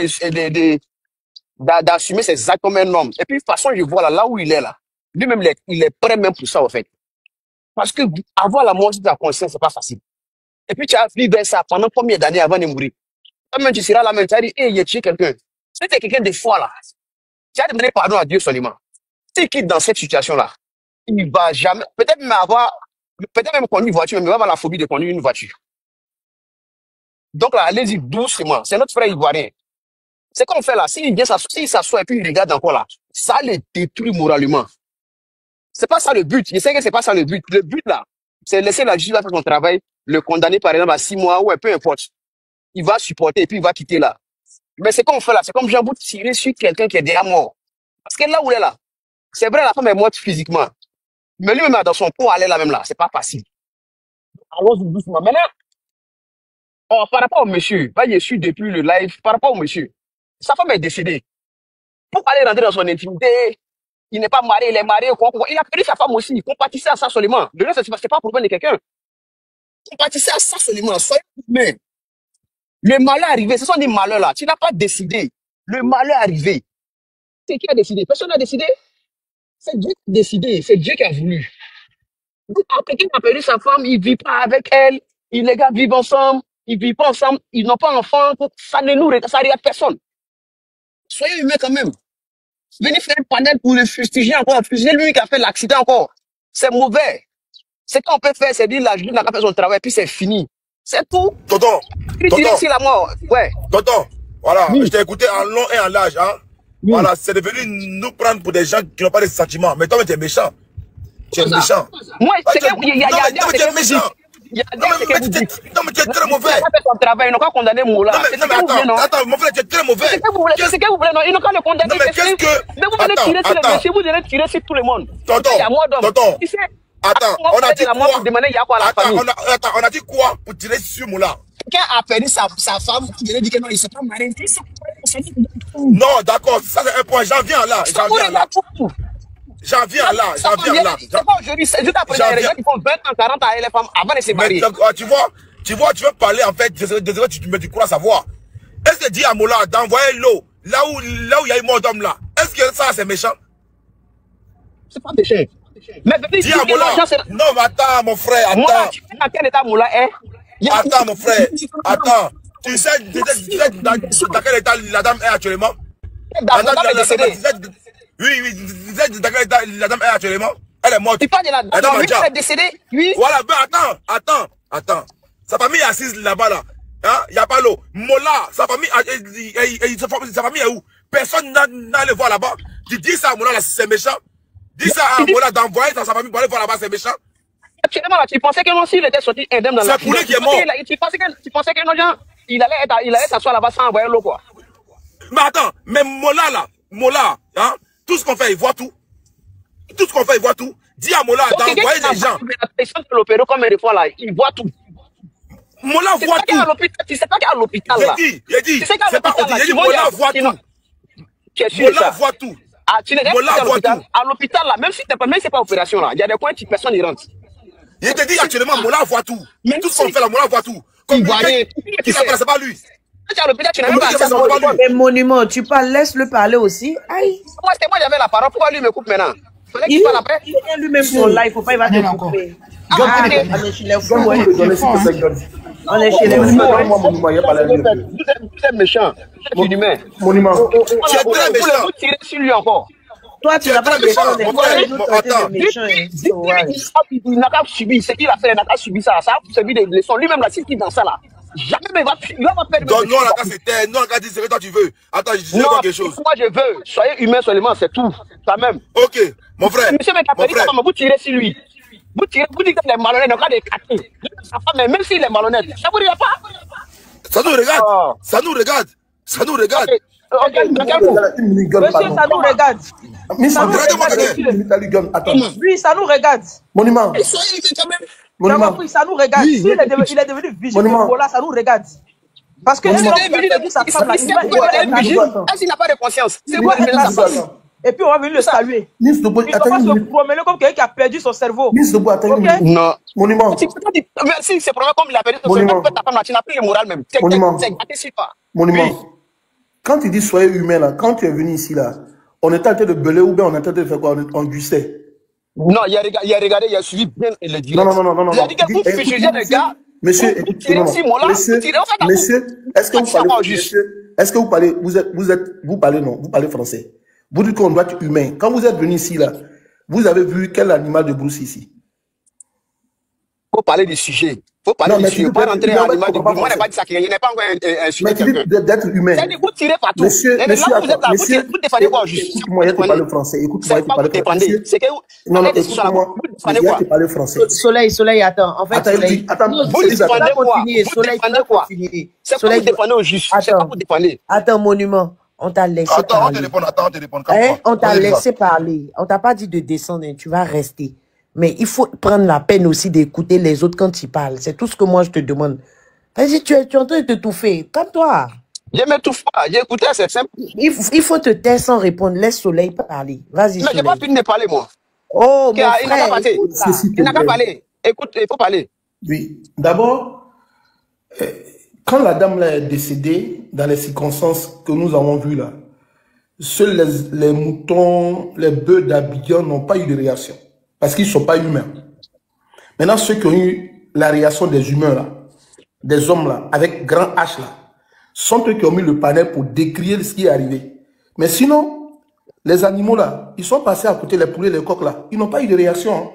d'assumer ses actes comme un homme. Et puis, de toute façon, je vois là où il est là. Lui-même, il est prêt même pour ça, en fait. Parce que avoir la mort de ta conscience, c'est pas facile. Et puis, tu as vécu ça pendant combien d'années avant de mourir? Toi-même, tu seras là, même, tu as dit, hey, il a tué quelqu'un. Si tu es quelqu'un de foi, là, tu as demandé pardon à Dieu seulement. Si tu quittes dans cette situation-là, il va jamais, peut-être même conduire une voiture, mais il va avoir la phobie de conduire une voiture. Donc là, allez-y doucement. C'est notre frère ivoirien. C'est qu'on fait là. S'il s'assoit et puis il regarde encore là, ça le détruit moralement. C'est pas ça le but. Je sais que c'est pas ça le but. Le but là, c'est laisser la justice faire son travail, le condamner par exemple à 6 mois ou peu importe. Il va supporter et puis il va quitter là. Mais c'est qu'on fait là. C'est comme Jean-Bout tirer sur quelqu'un qui est déjà mort. Parce que là où il est là, c'est vrai, la femme est morte physiquement. Mais lui-même dans son corps, elle est là même là. C'est pas facile. Allons-y doucement. Maintenant, par rapport au monsieur, je suis depuis le live, par rapport au monsieur, sa femme est décédée. Pour aller rentrer dans son intimité, il n'est pas marié, il est marié, il a perdu sa femme aussi. Il compatissait à ça seulement. Le reste, c'est pas un problème de quelqu'un. Compatissez à ça seulement. Soyez humain. Le malheur est arrivé. Ce sont des malheurs là. Tu n'as pas décidé. Le malheur est arrivé. C'est qui a décidé? Personne n'a décidé. C'est Dieu qui a décidé. C'est Dieu qui a voulu. Quelqu'un a perdu sa femme, il ne vit pas avec elle. Les gars vivent ensemble. Ils ne vivent pas ensemble. Ils n'ont pas d'enfants. Ça ne nous regarde personne. Soyez humain quand même. Venez faire un panel pour le fustiger encore. Fustiger lui qui a fait l'accident encore. C'est mauvais. Ce qu'on peut faire, c'est dire la juge n'a pas fait son travail, puis c'est fini. C'est tout. Tonton, c'est la mort. Ouais. Tonton, voilà, Oui. je t'ai écouté en long et en large, hein. Oui. Voilà, c'est devenu nous prendre pour des gens qui n'ont pas de sentiments. Mais toi, tu es méchant. Tu es méchant. Moi, c'est que il y a méchant. Non, mais tu es très mauvais. Il n'a pas fait son travail, ils n'ont pas condamné Moula. Non, mais attends, mon frère, tu es très mauvais. C'est ce que vous voulez, non, ils n'ont pas le condamné. Non, mais qu'est-ce que... Mais vous allez tirer sur le monsieur, vous allez tirer sur tout le monde. Tonton, attends, on a dit quoi? Attends, on a dit quoi pour tirer sur Moula? Quelqu'un a perdu sa femme, qui lui dit que non, il ne s'est pas marié. Non, d'accord, ça c'est un point, j'en viens là. J'en viens là. C'est pas aujourd'hui, c'est juste après les gens qui font 20 ans, 40 ans avec les femmes avant de se marier. Tu veux parler en fait, désolé, tu crois savoir. Est-ce que dit à Moula d'envoyer l'eau là où il y a eu mort d'homme là? Est-ce que ça c'est méchant? C'est pas méchant. Mais dis à Moula. Non, mais attends, mon frère, attends. Moula, tu sais à quel état Moula est? Attends, mon frère, attends. Tu sais dans quel état la dame est actuellement? La dame est décédée. Oui, dans quel état la dame est actuellement? Elle est morte. Tu parles de la dame, oui, elle est décédée, oui. Voilà, ben attends. Sa famille est assise là-bas, là. Hein? Il n'y a pas l'eau. Mola, sa famille est où? Personne n'a le voir là-bas. Tu dis ça à Mola, là, c'est méchant. Dis ça à Mola d'envoyer sa famille pour aller voir là-bas, c'est méchant. Actuellement, là, tu pensais que non, s'il était sorti indemne dans la c'est Poulet qui est mort. Tu pensais que non, genre, il allait s'asseoir là-bas sans envoyer l'eau, quoi. Mais attends, mais Mola, hein, tout ce qu'on fait, il voit tout. Tout ce qu'on fait, il voit tout. Dis à Mola d'envoyer des gens. L'opéro comme des fois, là, il voit tout. Mola voit tout. Tu sais pas qu'à l'hôpital, là. J'ai dit, c'est pas dit, j'ai dit, Mola voit tout. Mola voit tout. Ah, tu n'es pas à l'hôpital. À l'hôpital, là, même si c'est pas opération, là, il y a des coins où personne n'y rentre. Je te dis actuellement, Mola voit tout. Tout ce qu'on fait là, Mola voit tout. Comme qui s'appelle, c'est pas lui. À l'hôpital, tu n'as même pas Mais Monument, tu parles, laisse-le parler aussi. Aïe. Moi, c'était moi, j'avais la parole. Pourquoi lui me coupe maintenant? Fallait qu'il parle après. Il vient lui-même son live, faut pas, il va te couper. On est chez les fous. On est chez les fous. Vous êtes méchant. Vous êtes inhumain. Monument. Tu es très méchant. Vous tirez sur lui encore. Toi, tu n'as pas méchant. Attends. Il n'a pas subi. Ce qu'il a fait, il n'a pas subi ça. Ça a servi de leçon. Lui-même, là, s'il quitte dans ça, là. Jamais il va pas perdre. Donc, non, la cas c'était. Non, la cas dit ce que toi tu veux. Attends, je dis quelque chose. Moi, je veux. Soyez humain seulement, c'est tout. Ça même. Ok, mon frère. Monsieur Mekapeli, vous tirez sur lui. Vous dites qu'il est malhonnête, donc il est caté. Sa femme, même s'il est malhonnête, ça vous regarde pas. Ça nous regarde. Ça nous regarde. Ça nous regarde. Monsieur, ça nous regarde. Oui, ça nous regarde. Monument. Monument. Ça nous regarde. Il est devenu vigilant. Voilà, ça nous regarde. Parce que est-ce qu'il n'a pas de conscience? C'est quoi et puis on va venir le saluer. Il ne va pas se promener comme quelqu'un qui a perdu son cerveau. Non. Monument. Si c'est probable comme il a perdu son cerveau, tu n'as plus le moral même. Monument. Quand tu dis soyez humain là, quand tu es venu ici là, on est en train de beler ou bien on est en train de faire quoi? On gustait. Non, il a regardé, il a suivi bien le direct. Non. Il a dit que vous fichez les gars. Monsieur, est-ce que vous parlez, vous parlez français? Vous dites qu'on doit être humain. Quand vous êtes venu ici, là, vous avez vu quel animal de brousse ici? Il faut parler du sujet. Il faut parler du sujet. Il ne faut pas rentrer à l'animal de brousse. Moi, je n'ai pas dit ça. Il n'est pas encore un sujet. Mais tu dis d'être humain. Vous tirez partout. Monsieur, vous défendez quoi juste? Écoute-moi, il y a parler français. Écoute-moi, il y a parler français. C'est que non, écoute-moi. Il y a parler français. Soleil, attends. En fait, Soleil. Attends, vous défendez quoi? Vous défendez quoi? C'est quoi vous défendez au juste? C'est quoi vous défendez? Attends, Monument. On t'a laissé parler. Attends, on te répond. On t'a laissé parler. On t'a pas dit de descendre, tu vas rester. Mais il faut prendre la peine aussi d'écouter les autres quand ils parlent. C'est tout ce que moi je te demande. Vas-y, tu es en train de t'étouffer. Calme-toi. Je m'étouffe pas. J'ai écouté, c'est simple. Il faut te taire sans répondre. Laisse Soleil parler. Vas-y, Soleil. Mais j'ai pas fini de parler, moi. Oh, mon frère. Il n'a qu'à parler. Écoute, il faut parler. Oui. D'abord, quand la dame là est décédée, dans les circonstances que nous avons vues là, seuls les moutons, les bœufs d'Abidjan n'ont pas eu de réaction. Parce qu'ils ne sont pas humains. Maintenant, ceux qui ont eu la réaction des humains là, des hommes là, avec grand H là, sont eux qui ont mis le panel pour décrire ce qui est arrivé. Mais sinon, les animaux là, ils sont passés à côté, les poulets, les coqs là, ils n'ont pas eu de réaction. Hein.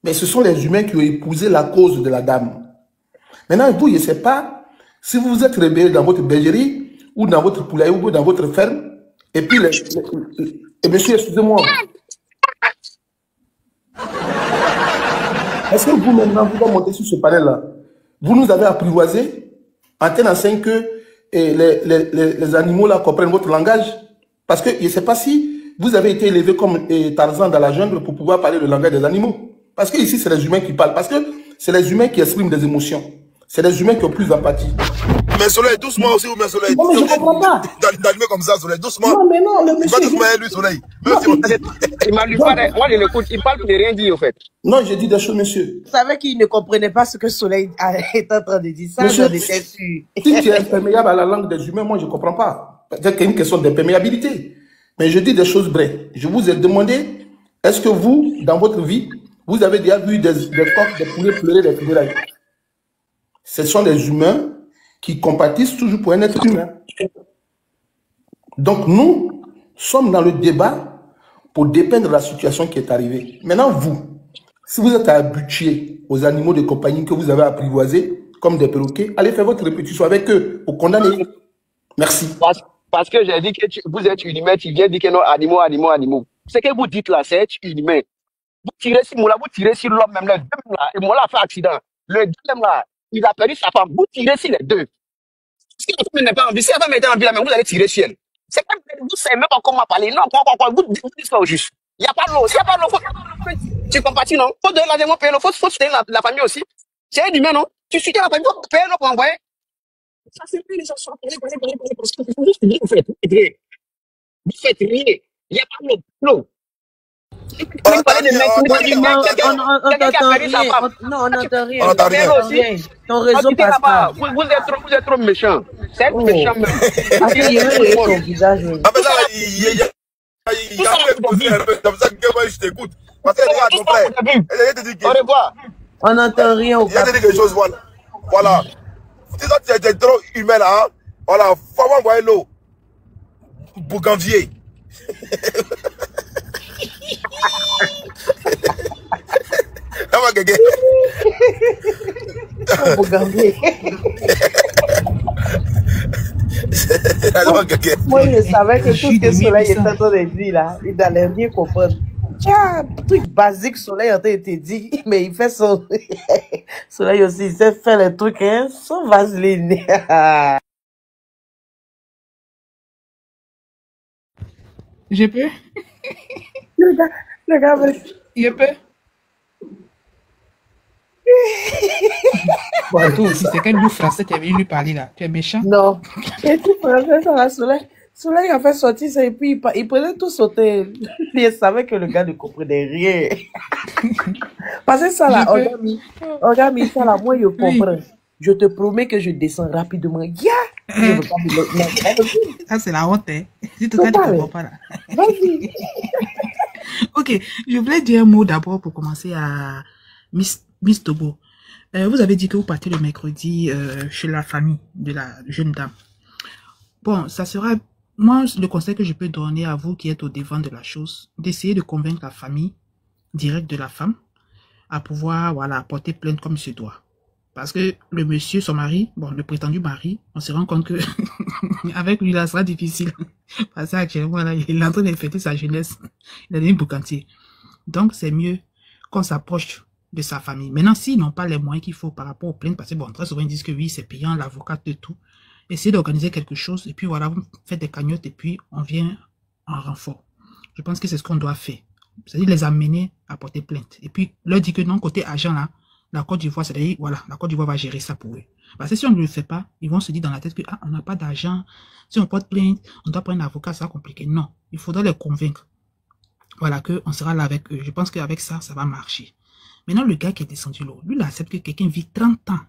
Mais ce sont les humains qui ont épousé la cause de la dame. Maintenant, vous, je ne sais pas si vous vous êtes rebellé dans votre bergerie, ou dans votre poulailler, ou dans votre ferme, et puis et monsieur, excusez-moi. Est-ce que vous, maintenant, vous allez monter sur ce panel-là? Vous nous avez apprivoisé en tenant que les animaux-là comprennent votre langage? Parce que je ne sais pas si vous avez été élevé comme Tarzan dans la jungle pour pouvoir parler le langage des animaux. Parce que ici, c'est les humains qui parlent. Parce que c'est les humains qui expriment des émotions. C'est les humains qui ont plus d'empathie. Mais Soleil, doucement aussi, ou bien Soleil. Non, mais je ne comprends pas. D'animer comme ça, Soleil, doucement. Non, mais non, le monsieur. Pas doucement, lui, Soleil. Il m'a lu parler. Moi, je l'écoute. Il parle de rien dire, en fait. Non, j'ai dit des choses, monsieur. Vous savez qu'il ne comprenait pas ce que Soleil est en train de dire. Ça, monsieur, j'en étais sûr. Si tu es imperméable à la langue des humains, moi, je ne comprends pas. Peut-être qu'il y a une question d'imperméabilité. Mais je dis des choses vraies. Je vous ai demandé, est-ce que vous, dans votre vie, vous avez déjà vu des coqs, des poulets pleurer, des funérailles? Ce sont les humains qui compatissent toujours pour un être humain. Donc nous sommes dans le débat pour dépeindre la situation qui est arrivée. Maintenant, vous, si vous êtes habitué aux animaux de compagnie que vous avez apprivoisés, comme des perroquets, allez faire votre répétition avec eux pour condamner. Merci. Parce que j'ai dit que vous êtes inhumain, tu viens dire que non, animaux. Ce que vous dites là, c'est être inhumain. Vous tirez sur Moula, vous tirez sur l'homme même, les deux même là, et Moula a fait accident. Le deux même là, il a perdu sa femme, vous tirez sur les deux. Si la femme n'est pas en vie, si la femme était en vie, là, mais vous allez tirer sur elle. C'est pas, vous savez même pas comment parler, non, vous dites ça au juste. Il n'y a pas de l'eau, s'il n'y a pas de l'eau, tu compatis, non? Faut donner l'argent, payer l'eau, faut soutenir la famille aussi. C'est inhumain, non? Tu soutiens la famille, faut payer l'eau pour envoyer. Ça, c'est plus les gens sont parce que vous faites rien. Vous faites rien. Il n'y a pas d'eau. On n'entend rien. Ton réseau passe pas. Vous êtes trop méchant. C'est méchant même. Ton visage. Il a fait poser un peu, c'est comme ça que moi je t'écoute. Parce que regarde mon frère. Au revoir. On n'entend rien au Il a dit quelque chose, voilà. Si toi tu es trop humain là, voilà, faut m'envoyer l'eau. Bougandier. Bougandier. Moi, je savais que tout ce que Soleil était en train de dire là, il n'allait rien comprendre. Tiens, truc basique, Soleil a été dit, mais il fait son. Soleil aussi, il sait faire les trucs, hein, sans vaseline. Je peux? Le gars, Je peux? Bon, toi aussi, c'est quel bout français tu es venu lui parler là? Tu es méchant? Non. Et tout français, ça va, Soleil. Soleil a fait sortir ça et puis il prenait tout sauter. Il savait que le gars ne comprenait rien. Parce que ça là, regarde, ça là, moi je comprends. Je te promets que je descends rapidement. Je veux pas me ça c'est la honte, hein. Si tout le temps tu ne comprends pas là. Vas-y. Ok, je voulais dire un mot d'abord pour commencer à Miss Togo. Vous avez dit que vous partez le mercredi chez la famille de la jeune dame. Bon, ça sera, moi, le conseil que je peux donner à vous qui êtes au devant de la chose, d'essayer de convaincre la famille directe de la femme à pouvoir, voilà, porter plainte comme il se doit. Parce que le monsieur, son mari, bon, le prétendu mari, on se rend compte que avec lui, là, ça sera difficile. Parce qu'actuellement, là, il est en train de fêter sa jeunesse. Il a donné boucantier. Donc, c'est mieux qu'on s'approche de sa famille. Maintenant, s'ils n'ont pas les moyens qu'il faut par rapport aux plaintes, parce que bon, très souvent, ils disent que oui, c'est payant, l'avocat de tout. Essayez d'organiser quelque chose, et puis voilà, vous faites des cagnottes, et puis on vient en renfort. Je pense que c'est ce qu'on doit faire. C'est-à-dire les amener à porter plainte. Et puis, leur dire que non, côté agent, là, la Côte d'Ivoire, c'est-à-dire, voilà, la Côte d'Ivoire va gérer ça pour eux. Parce que si on ne le fait pas, ils vont se dire dans la tête que, ah, on n'a pas d'argent. Si on porte plainte, on doit prendre un avocat, ça va compliqué. Non, il faudra les convaincre. Voilà, qu'on sera là avec eux. Je pense qu'avec ça, ça va marcher. Maintenant, le gars qui est descendu là, lui, il accepte que quelqu'un vit 30 ans.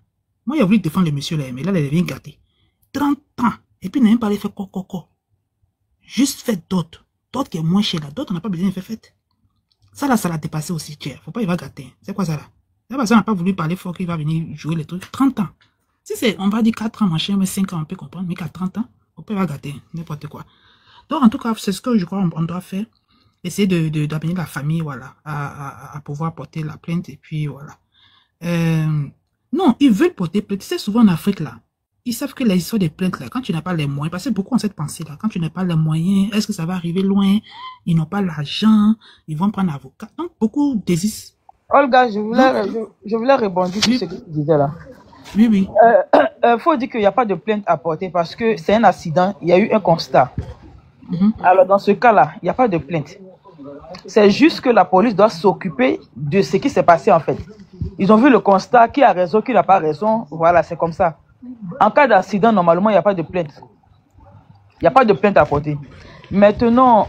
Moi, il a voulu défendre le monsieur là, mais là, il vient gâter. 30 ans. Et puis, il n'a même pas allé faire coco. Juste fait d'autres. D'autres qui est moins cher là. D'autres, on n'a pas besoin de faire fête. Ça là, ça l'a dépassé aussi cher. Faut pas, il va gâter. C'est quoi ça là? La personne n'a pas voulu parler fort qu'il va venir jouer les trucs. 30 ans. Si c'est, on va dire 4 ans, machin, mais 5 ans, on peut comprendre. Mais qu'à 30 ans, on peut pas gâter. N'importe quoi. Donc, en tout cas, c'est ce que je crois on doit faire. Essayer d'amener la famille, voilà, à pouvoir porter la plainte. Et puis, voilà. Non, ils veulent porter plainte. Tu sais, souvent en Afrique, là, ils savent que les histoires des plaintes, là, quand tu n'as pas les moyens, parce que beaucoup ont cette pensée, là, quand tu n'as pas les moyens, est-ce que ça va arriver loin? Ils n'ont pas l'argent, ils vont prendre un avocat. Donc, beaucoup désistent. Olga, je voulais répondre sur ce que tu disais là. Oui, oui. Faut dire qu'il n'y a pas de plainte à porter parce que c'est un accident, il y a eu un constat. Alors, dans ce cas-là, il n'y a pas de plainte. C'est juste que la police doit s'occuper de ce qui s'est passé en fait. Ils ont vu le constat, qui a raison, qui n'a pas raison. Voilà, c'est comme ça. En cas d'accident, normalement, il n'y a pas de plainte. Il n'y a pas de plainte à porter. Maintenant,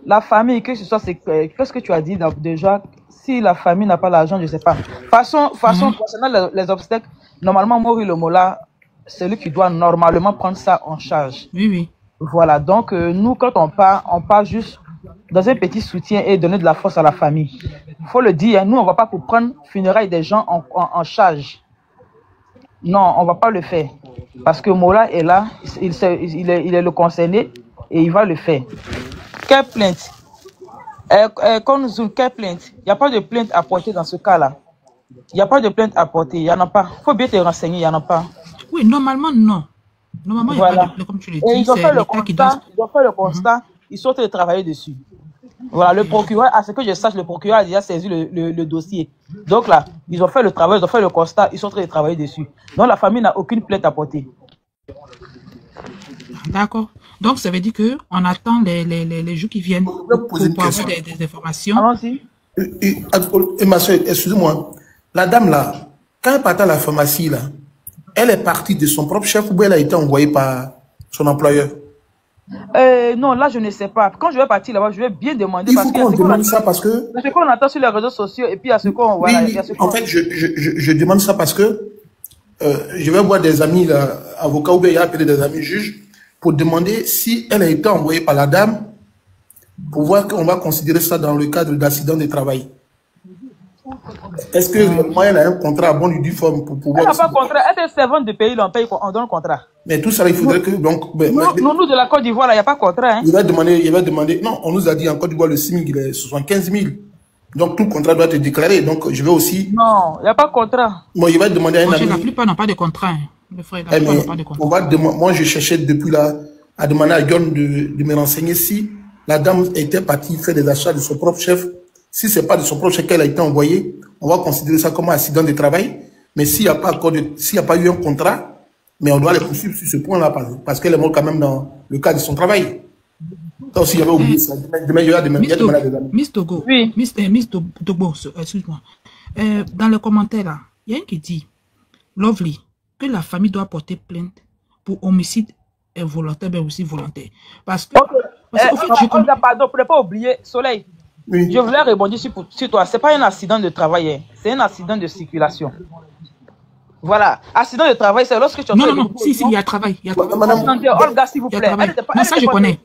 la famille, que ce soit, qu'est-ce que tu as dit déjà? Si la famille n'a pas l'argent, je ne sais pas. Façon concernant les obstacles, normalement, Maurice Lemola, c'est lui qui doit normalement prendre ça en charge. Oui, oui. Voilà, donc nous, quand on part juste dans un petit soutien et donner de la force à la famille. Il faut le dire, nous, on ne va pas pour prendre funérailles des gens en charge. Non, on ne va pas le faire. Parce que Mola est là, il est le concerné et il va le faire. Quelle plainte? Quelle plainte? Il n'y a pas de plainte à porter dans ce cas-là. Il n'y a pas de plainte à porter. Il n'y en a pas. Il faut bien te renseigner, il n'y en a pas. Oui, normalement, non. Normalement, il n'y a pas de plainte, comme tu le dis. Et ils ont fait le constat, ils sont en train de travailler dessus. Voilà, le procureur, à ce que je sache, le procureur a déjà saisi le dossier. Donc là, ils ont fait le travail, ils ont fait le constat, ils sont en train de travailler dessus. Donc la famille n'a aucune plainte à porter. D'accord. Donc ça veut dire qu'on attend les jours qui viennent pour avoir des informations. Allons-y. Et ma soeur, excusez-moi, la dame là, quand elle partait à la pharmacie là, elle est partie de son propre chef ou bien elle a été envoyée par son employeur? Non, là je ne sais pas. Quand je vais partir là-bas, je vais bien demander. Il faut qu'on demande ça parce que... Ce qu'on attend sur les réseaux sociaux et puis à ce qu'on... Oui, voilà, en fait, je demande ça parce que je vais voir des amis là, avocats ou bien appeler des amis juges pour demander si elle a été envoyée par la dame pour voir qu'on va considérer ça dans le cadre d'accident de travail. Est-ce que moi, elle a un contrat bon du forme pour pouvoir... Elle n'a pas de contrat. Elle est servante de pays, on donne le contrat. Mais tout ça, il faudrait que... Donc, nous de la Côte d'Ivoire, il n'y a pas de contrat. Hein. Il va demander... Non, on nous a dit en Côte d'Ivoire, le SMIC, il est 75 000. Donc, tout contrat doit être déclaré. Donc, je vais aussi... Non, il n'y a pas de contrat. Bon, il va demander à un ami... La plupart n'ont pas de contrat. Hein. Le frère, la plupart n'ont pas de contrat. Moi, je cherchais depuis là à demander à John de me renseigner si la dame était partie faire des achats de son propre chef. Si ce n'est pas de son propre chef qu'elle a été envoyée, on va considérer ça comme un accident de travail. Mais s'il n'y a pas eu un contrat, mais on doit les poursuivre sur ce point-là parce qu'elle est morte quand même dans le cadre de son travail. Donc, s'il y avait oublié ça, Miss Togo, oui. Miss Togo, excuse-moi. Dans les commentaires, là, il y a un qui dit, Lovely, que la famille doit porter plainte pour homicide involontaire, mais aussi volontaire. Parce que... Pardon, pour ne pas oublier, Soleil, oui. Je voulais rebondir sur toi. Ce n'est pas un accident de travail, c'est un accident de circulation. Voilà. Accident de travail, c'est lorsque tu... Non, si, il y a travail. Il y a travail. Olga, s'il vous plaît. Non, ça, je connais.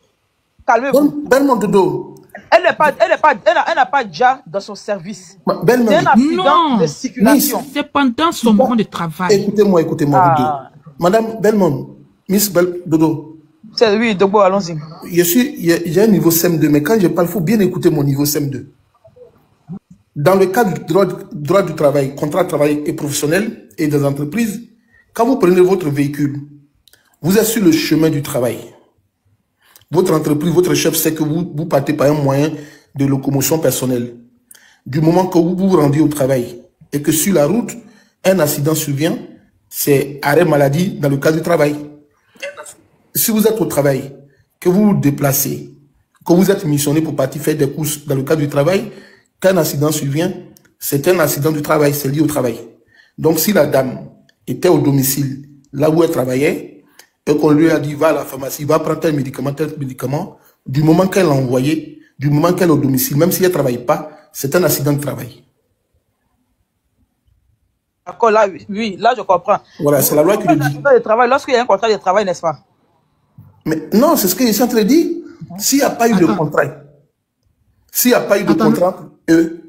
Calmez-vous. Elle n'a pas déjà dans son service. C'est un accident de circulation. C'est pendant son moment de travail. Écoutez-moi, Madame Belmont, Miss Dodo. Oui, Dodo, allons-y. J'ai un niveau CM2, mais quand je parle, il faut bien écouter mon niveau CM2. Dans le cadre du droit du travail, contrat de travail et professionnel et des entreprises, quand vous prenez votre véhicule, vous êtes sur le chemin du travail. Votre entreprise, votre chef sait que vous partez par un moyen de locomotion personnelle. Du moment que vous vous rendez au travail et que sur la route, un accident survient, c'est arrêt maladie dans le cadre du travail. Si vous êtes au travail, que vous vous déplacez, que vous êtes missionné pour partir faire des courses dans le cadre du travail, quand un accident survient, c'est un accident du travail, c'est lié au travail. Donc si la dame était au domicile, là où elle travaillait, et qu'on lui a dit, va à la pharmacie, va prendre tel médicament, du moment qu'elle l'a envoyé, du moment qu'elle est au domicile, même si elle ne travaille pas, c'est un accident de travail. D'accord, là, oui, là je comprends. Voilà, c'est la loi qui le dit. Lorsqu'il y a un contrat de travail, n'est-ce pas? Mais non, c'est ce que je suis en train de dire. S'il n'y a pas eu de contrat, s'il n'y a pas eu de contrat entre eux,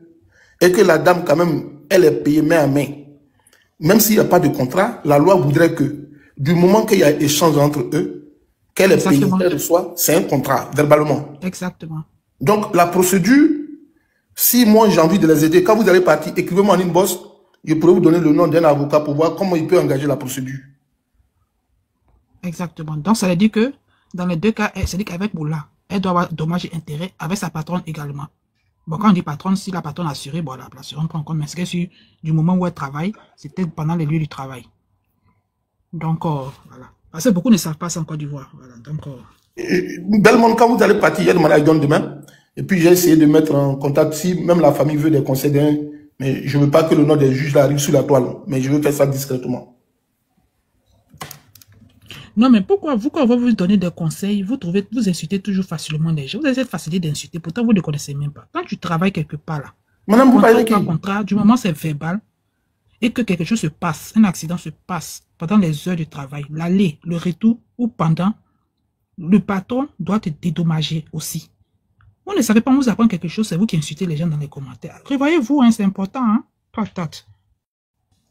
et que la dame, quand même, elle est payée main à main, même s'il n'y a pas de contrat, la loi voudrait que, du moment qu'il y a échange entre eux, qu'elle est payée, qu'elle reçoit, c'est un contrat, verbalement. Exactement. Donc, la procédure, si moi j'ai envie de les aider, quand vous allez partir, écrivez-moi en inbox, je pourrais vous donner le nom d'un avocat pour voir comment il peut engager la procédure. Exactement. Donc, ça veut dire que, dans les deux cas, c'est-à-dire qu'avec Moula, elle doit avoir dommage et intérêt avec sa patronne également. Bon, quand on dit patronne, si la patronne a assuré, bon, la patronne prend en compte, mais c'est que du moment où elle travaille, c'était pendant les lieux du travail. Donc, voilà. Parce que beaucoup ne savent pas ça en Côte d'Ivoire. Voilà. Donc, Belmont, quand vous allez partir, il y a demandé à John demain. Et puis, j'ai essayé de mettre en contact, si même la famille veut des conseils d'un, mais je ne veux pas que le nom des juges arrive sur la toile. Mais je veux faire ça discrètement. Non, mais pourquoi vous, quand on va vous donner des conseils, vous insultez toujours facilement les gens. Vous avez cette facilité d'insulter, pourtant vous ne connaissez même pas. Quand tu travailles quelque part là, madame, vous parlez qui? Contrat, du moment c'est verbal, et que quelque chose se passe, un accident se passe pendant les heures de travail, l'aller, le retour ou pendant, le patron doit te dédommager aussi. Vous ne savez pas, on vous apprend quelque chose, c'est vous qui insultez les gens dans les commentaires. Prévoyez-vous, hein, c'est important. Hein?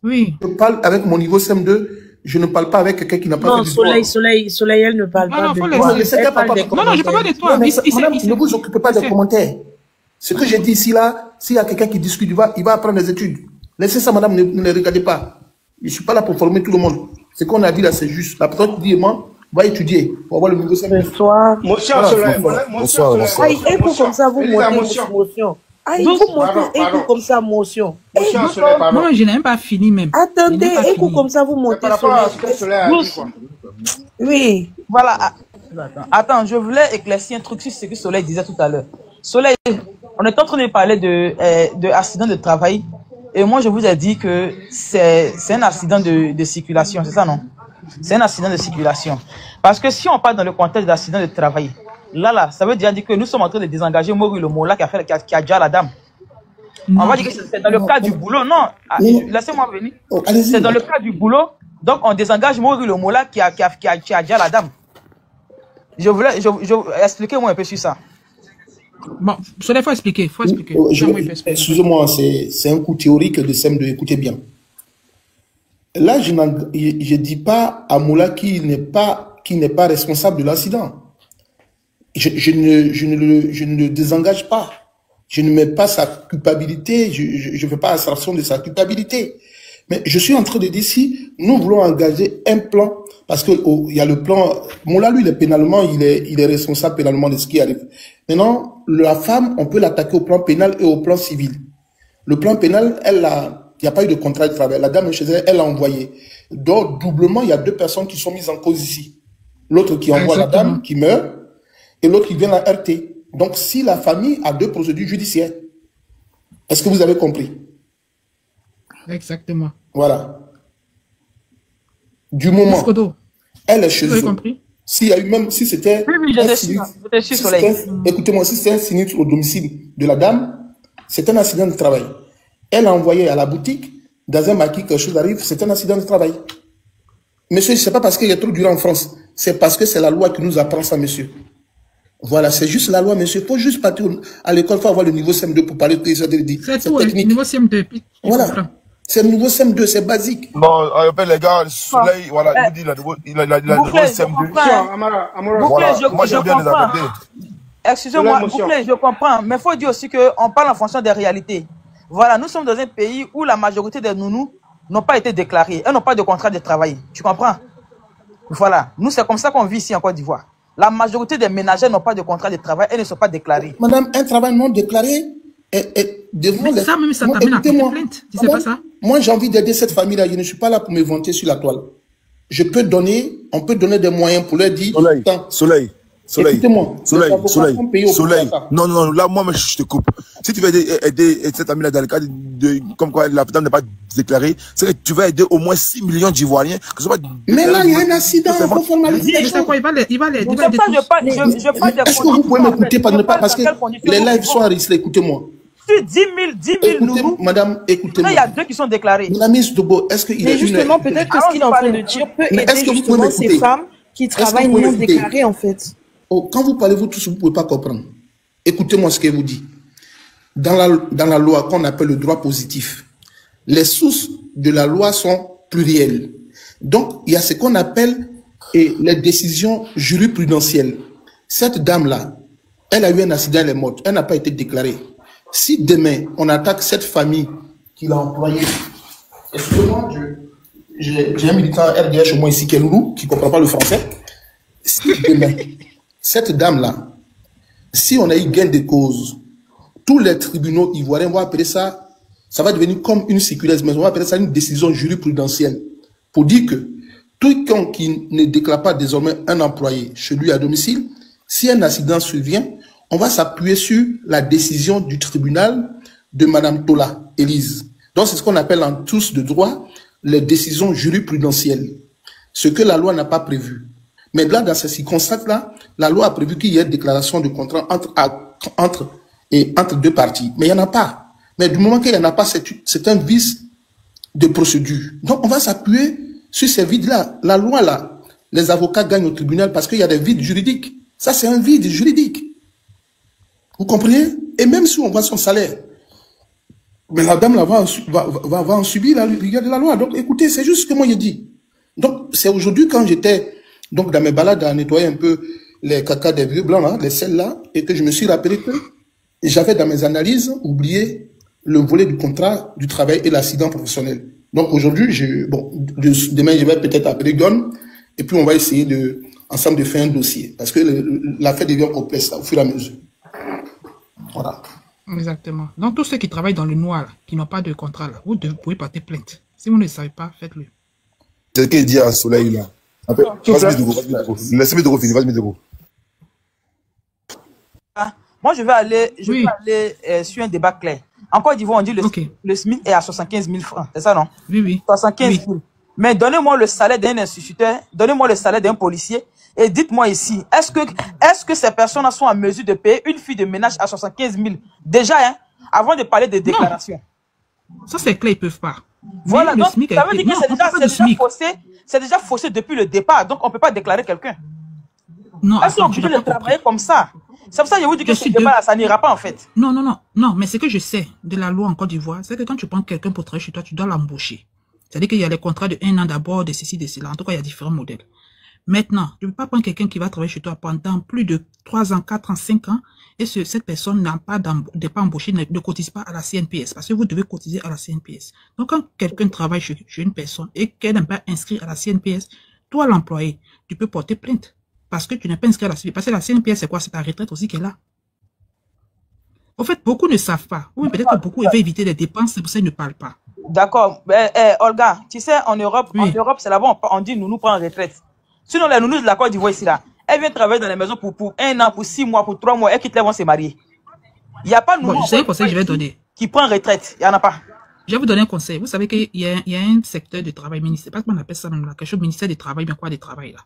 Oui. Je parle avec mon niveau CM2. Je ne parle pas avec quelqu'un qui n'a pas fait du droit. Non, Soleil, elle ne parle pas de toi. Non, je ne parle pas de toi. Madame, ne vous occupez pas des commentaires. Ce que j'ai dit ici, là, s'il y a quelqu'un qui discute, il va apprendre les études. Laissez ça, madame, ne les regardez pas. Je ne suis pas là pour former tout le monde. Ce qu'on a dit là, c'est juste. La personne qui dit, moi, va étudier pour avoir le niveau CM2. Bonsoir. Motion Voilà. Soleil. Bonsoir. Aïe, et pour comme ça, vous Elisa, montez motion. motion. Aïe, Douce. vous montez et pour comme ça, motion. Motion Soleil, pardon. Non, je n'ai même pas fini même. Attendez, Je n'ai pas et pour fini. comme ça, vous C'est montez par rapport à ce Soleil. que Soleil a dit, quoi. Oui. Voilà. Attends, je voulais éclaircir un truc sur ce que Soleil disait tout à l'heure. Soleil, on est en train de parler de accident de travail. Et moi, je vous ai dit que c'est un accident de circulation, c'est ça, non? C'est un accident de circulation. Parce que si on parle dans le contexte d'accident de travail, là, ça veut déjà dire que nous sommes en train de désengager Maurice le Mola qui a déjà la dame. On va dire que c'est dans le cas du boulot. Non, laissez-moi venir. Oh, allez-y. C'est dans le cas du boulot. Donc, on désengage Maurice le Mola qui a déjà la dame. Expliquez-moi un peu sur ça. Bon, Soleil, faut expliquer. Excusez-moi, c'est un coup théorique de SEM2, écoutez bien. Là, je ne dis pas à Moula qui n'est pas responsable de l'accident. Je ne le désengage pas. Je ne mets pas sa culpabilité, je ne fais pas abstraction de sa culpabilité. Mais je suis en train de dire si nous voulons engager un plan, parce que il y a le plan, Moula, lui, il est responsable pénalement de ce qui arrive. Maintenant, la femme, on peut l'attaquer au plan pénal et au plan civil. Le plan pénal, il n'y a pas eu de contrat de travail. La dame chez elle, elle a envoyé. Donc, doublement, il y a 2 personnes qui sont mises en cause ici. L'autre qui envoie la dame, qui meurt, et l'autre qui vient la heurter. Donc, si la famille a 2 procédures judiciaires, est-ce que vous avez compris? Exactement. Voilà. Du moment, elle est chez Vous avez eux. compris? S'il y a eu même, si c'était écoutez-moi, si c'est un sinistre au domicile de la dame, c'est un accident de travail. Elle a envoyé à la boutique, dans un maquis, quelque chose arrive, c'est un accident de travail. Monsieur, c'est pas parce qu'il y a trop dur en France, c'est parce que c'est la loi qui nous apprend ça, monsieur. Voilà, c'est juste la loi, monsieur. Il faut juste partir à l'école, il faut avoir le niveau CM2 pour parler de ça. C'est tout, le niveau CM2. Voilà. C'est le niveau CM2, c'est basique. Bon, on appelle les gars, Soleil, voilà, il dit il a le niveau CM2. Voilà, moi j'aime bien les appeler. Excusez-moi, Bouclé, je comprends, mais il faut dire aussi qu'on parle en fonction des réalités. Voilà, nous sommes dans un pays où la majorité des nounous n'ont pas été déclarés, elles n'ont pas de contrat de travail. Tu comprends? Voilà, nous c'est comme ça qu'on vit ici en Côte d'Ivoire. La majorité des ménagères n'ont pas de contrat de travail, elles ne sont pas déclarées. Madame, un travail non déclaré est devant les... Ça même, ça t'amène à porter plainte. Tu sais pas ça? Moi, j'ai envie d'aider cette famille-là. Je ne suis pas là pour me vanter sur la toile. On peut donner des moyens pour leur dire... Soleil. Écoutez-moi. Soleil. Non, là, moi, je te coupe. Si tu veux aider cette amie-là dans le cadre de, comme quoi la dame n'est pas déclarée, c'est que tu vas aider au moins 6 millions d'Ivoiriens. Mais là, il y a un accident, il faut formaliser. Il va les Est-ce que vous pouvez m'écouter parce que les lives sont enregistrés, écoutez-moi. Sur 10 000 nounous, madame, écoutez-moi. il y a 2 qui sont déclarés. Madame Miss Dogo, est-ce qu'il Mais justement, peut-être que ce qu'il est en train de dire peut aider justement ces femmes qui travaillent non déclarées, en fait. Oh, quand vous parlez, vous tous, vous ne pouvez pas comprendre. Écoutez-moi ce que vous dit. Dans la loi qu'on appelle le droit positif, les sources de la loi sont plurielles. Donc, il y a ce qu'on appelle les décisions jurisprudentielles. Cette dame-là, elle a eu un accident, elle est morte. Elle n'a pas été déclarée. Si demain, on attaque cette famille qui l'a employée, excusez-moi, j'ai un militant RDH chez moi ici qui est lourd, qui ne comprend pas le français. Si demain, cette dame-là, si on a eu gain de cause, tous les tribunaux ivoiriens vont appeler ça, ça va devenir comme une circulaire, mais on va appeler ça une décision jurisprudentielle. Pour dire que tout quelqu'un qui ne déclare pas désormais un employé chez lui à domicile, si un accident survient, on va s'appuyer sur la décision du tribunal de Madame Tola, Élise. Donc c'est ce qu'on appelle en tous de droit les décisions jurisprudentielles. Ce que la loi n'a pas prévu. Mais là, dans ces circonstances-là, la loi a prévu qu'il y ait déclaration de contrat entre 2 parties. Mais il n'y en a pas. Mais du moment qu'il n'y en a pas, c'est un vice de procédure. Donc, on va s'appuyer sur ces vides-là. La loi, là, les avocats gagnent au tribunal parce qu'il y a des vides juridiques. Ça, c'est un vide juridique. Vous comprenez? Et même si on voit son salaire, mais la dame là, va en subir la rigueur de la loi. Donc, écoutez, c'est juste ce que moi, j'ai dit. Donc, c'est aujourd'hui quand j'étais... Donc, dans mes balades, à nettoyer un peu les caca des vieux blancs, là, les selles là, et que je me suis rappelé que j'avais dans mes analyses oublié le volet du contrat du travail et l'accident professionnel. Donc aujourd'hui, demain, je vais peut-être appeler Gon et puis on va essayer ensemble de faire un dossier parce que l'affaire devient complexe là, au fur et à mesure. Voilà. Exactement. Donc, tous ceux qui travaillent dans le noir, là, qui n'ont pas de contrat, là, vous pouvez porter plainte. Si vous ne le savez pas, faites-le. C'est ce qu'il dit à Soleil, là. Laissez-moi de finir, vas-y, Midego. Moi, je vais aller sur un débat clair. En Côte d'Ivoire, on dit le SMIC est à 75 000 francs. C'est ça, non? Oui, oui. 75 000. Mais donnez-moi le salaire d'un instituteur, donnez-moi le salaire d'un policier et dites-moi ici, est-ce que ces personnes sont en mesure de payer une fille de ménage à 75 000? Déjà, hein, avant de parler de déclaration. Non. Ça, c'est clair, ils ne peuvent pas. Voilà, donc ça veut dire que c'est déjà faussé depuis le départ, donc on ne peut pas déclarer quelqu'un. Non, est-ce qu'on peut le travailler comme ça? C'est pour ça que je vous dis que ce débat, ça n'ira pas en fait. Non, mais ce que je sais de la loi en Côte d'Ivoire, c'est que quand tu prends quelqu'un pour travailler chez toi, tu dois l'embaucher. C'est-à-dire qu'il y a les contrats de 1 an d'abord, de ceci, de cela. En tout cas, il y a différents modèles. Maintenant, tu ne peux pas prendre quelqu'un qui va travailler chez toi pendant plus de 3 ans, 4 ans, 5 ans, et cette personne n'est pas embauchée, ne cotise pas à la CNPS, parce que vous devez cotiser à la CNPS. Donc, quand quelqu'un travaille chez une personne et qu'elle n'est pas inscrite à la CNPS, toi, l'employé, tu peux porter plainte, parce que tu n'es pas inscrit à la CNPS. Parce que la CNPS, c'est quoi? C'est ta retraite aussi qu'elle a. En fait, beaucoup ne savent pas. Ou peut-être que beaucoup veulent éviter les dépenses, c'est pour ça qu'ils ne parlent pas. D'accord. Olga, tu sais, en Europe, c'est là-bas, on dit nous prend en retraite. Sinon, les nounous de la Côte d'Ivoire ici, là, elle vient travailler dans les maisons pour 1 an, pour 6 mois, pour 3 mois, elle quitte, elles vont se marier. Il n'y a pas de nounou un conseil que je vais donner. Qui prend retraite. Il n'y en a pas. Je vais vous donner un conseil. Vous savez qu'il y a un secteur de travail ministère, pas qu'on appelle ça même là, quelque chose ministère du travail, bien quoi de travail là.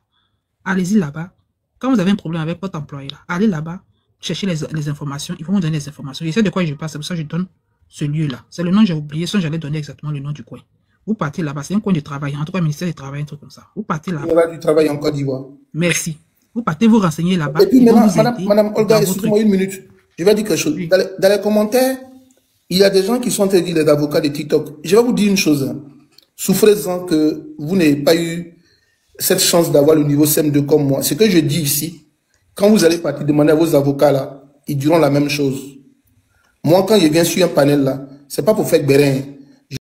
Allez-y là-bas. Quand vous avez un problème avec votre employé là, allez là-bas, cherchez les informations. Ils vont vous donner les informations. Je sais de quoi je passe, c'est pour ça que je donne ce lieu-là. C'est le nom que j'ai oublié, sinon j'allais donner exactement le nom du coin. Vous partez là-bas, c'est un coin de travail, en tout cas, ministère du travail, un truc comme ça. Vous partez là-bas. Il y aura du travail en Côte d'Ivoire. Merci. Vous partez vous renseigner là-bas. Et puis maintenant, madame Olga, excusez-moi une minute. Je vais dire quelque chose. Dans les commentaires, il y a des gens qui sont en train de dire les avocats de TikTok. Je vais vous dire une chose. Souffrez-en que vous n'ayez pas eu cette chance d'avoir le niveau CM2 comme moi. Ce que je dis ici, quand vous allez partir demander à vos avocats là, ils diront la même chose. Moi, quand je viens sur un panel là, c'est pas pour faire bérin.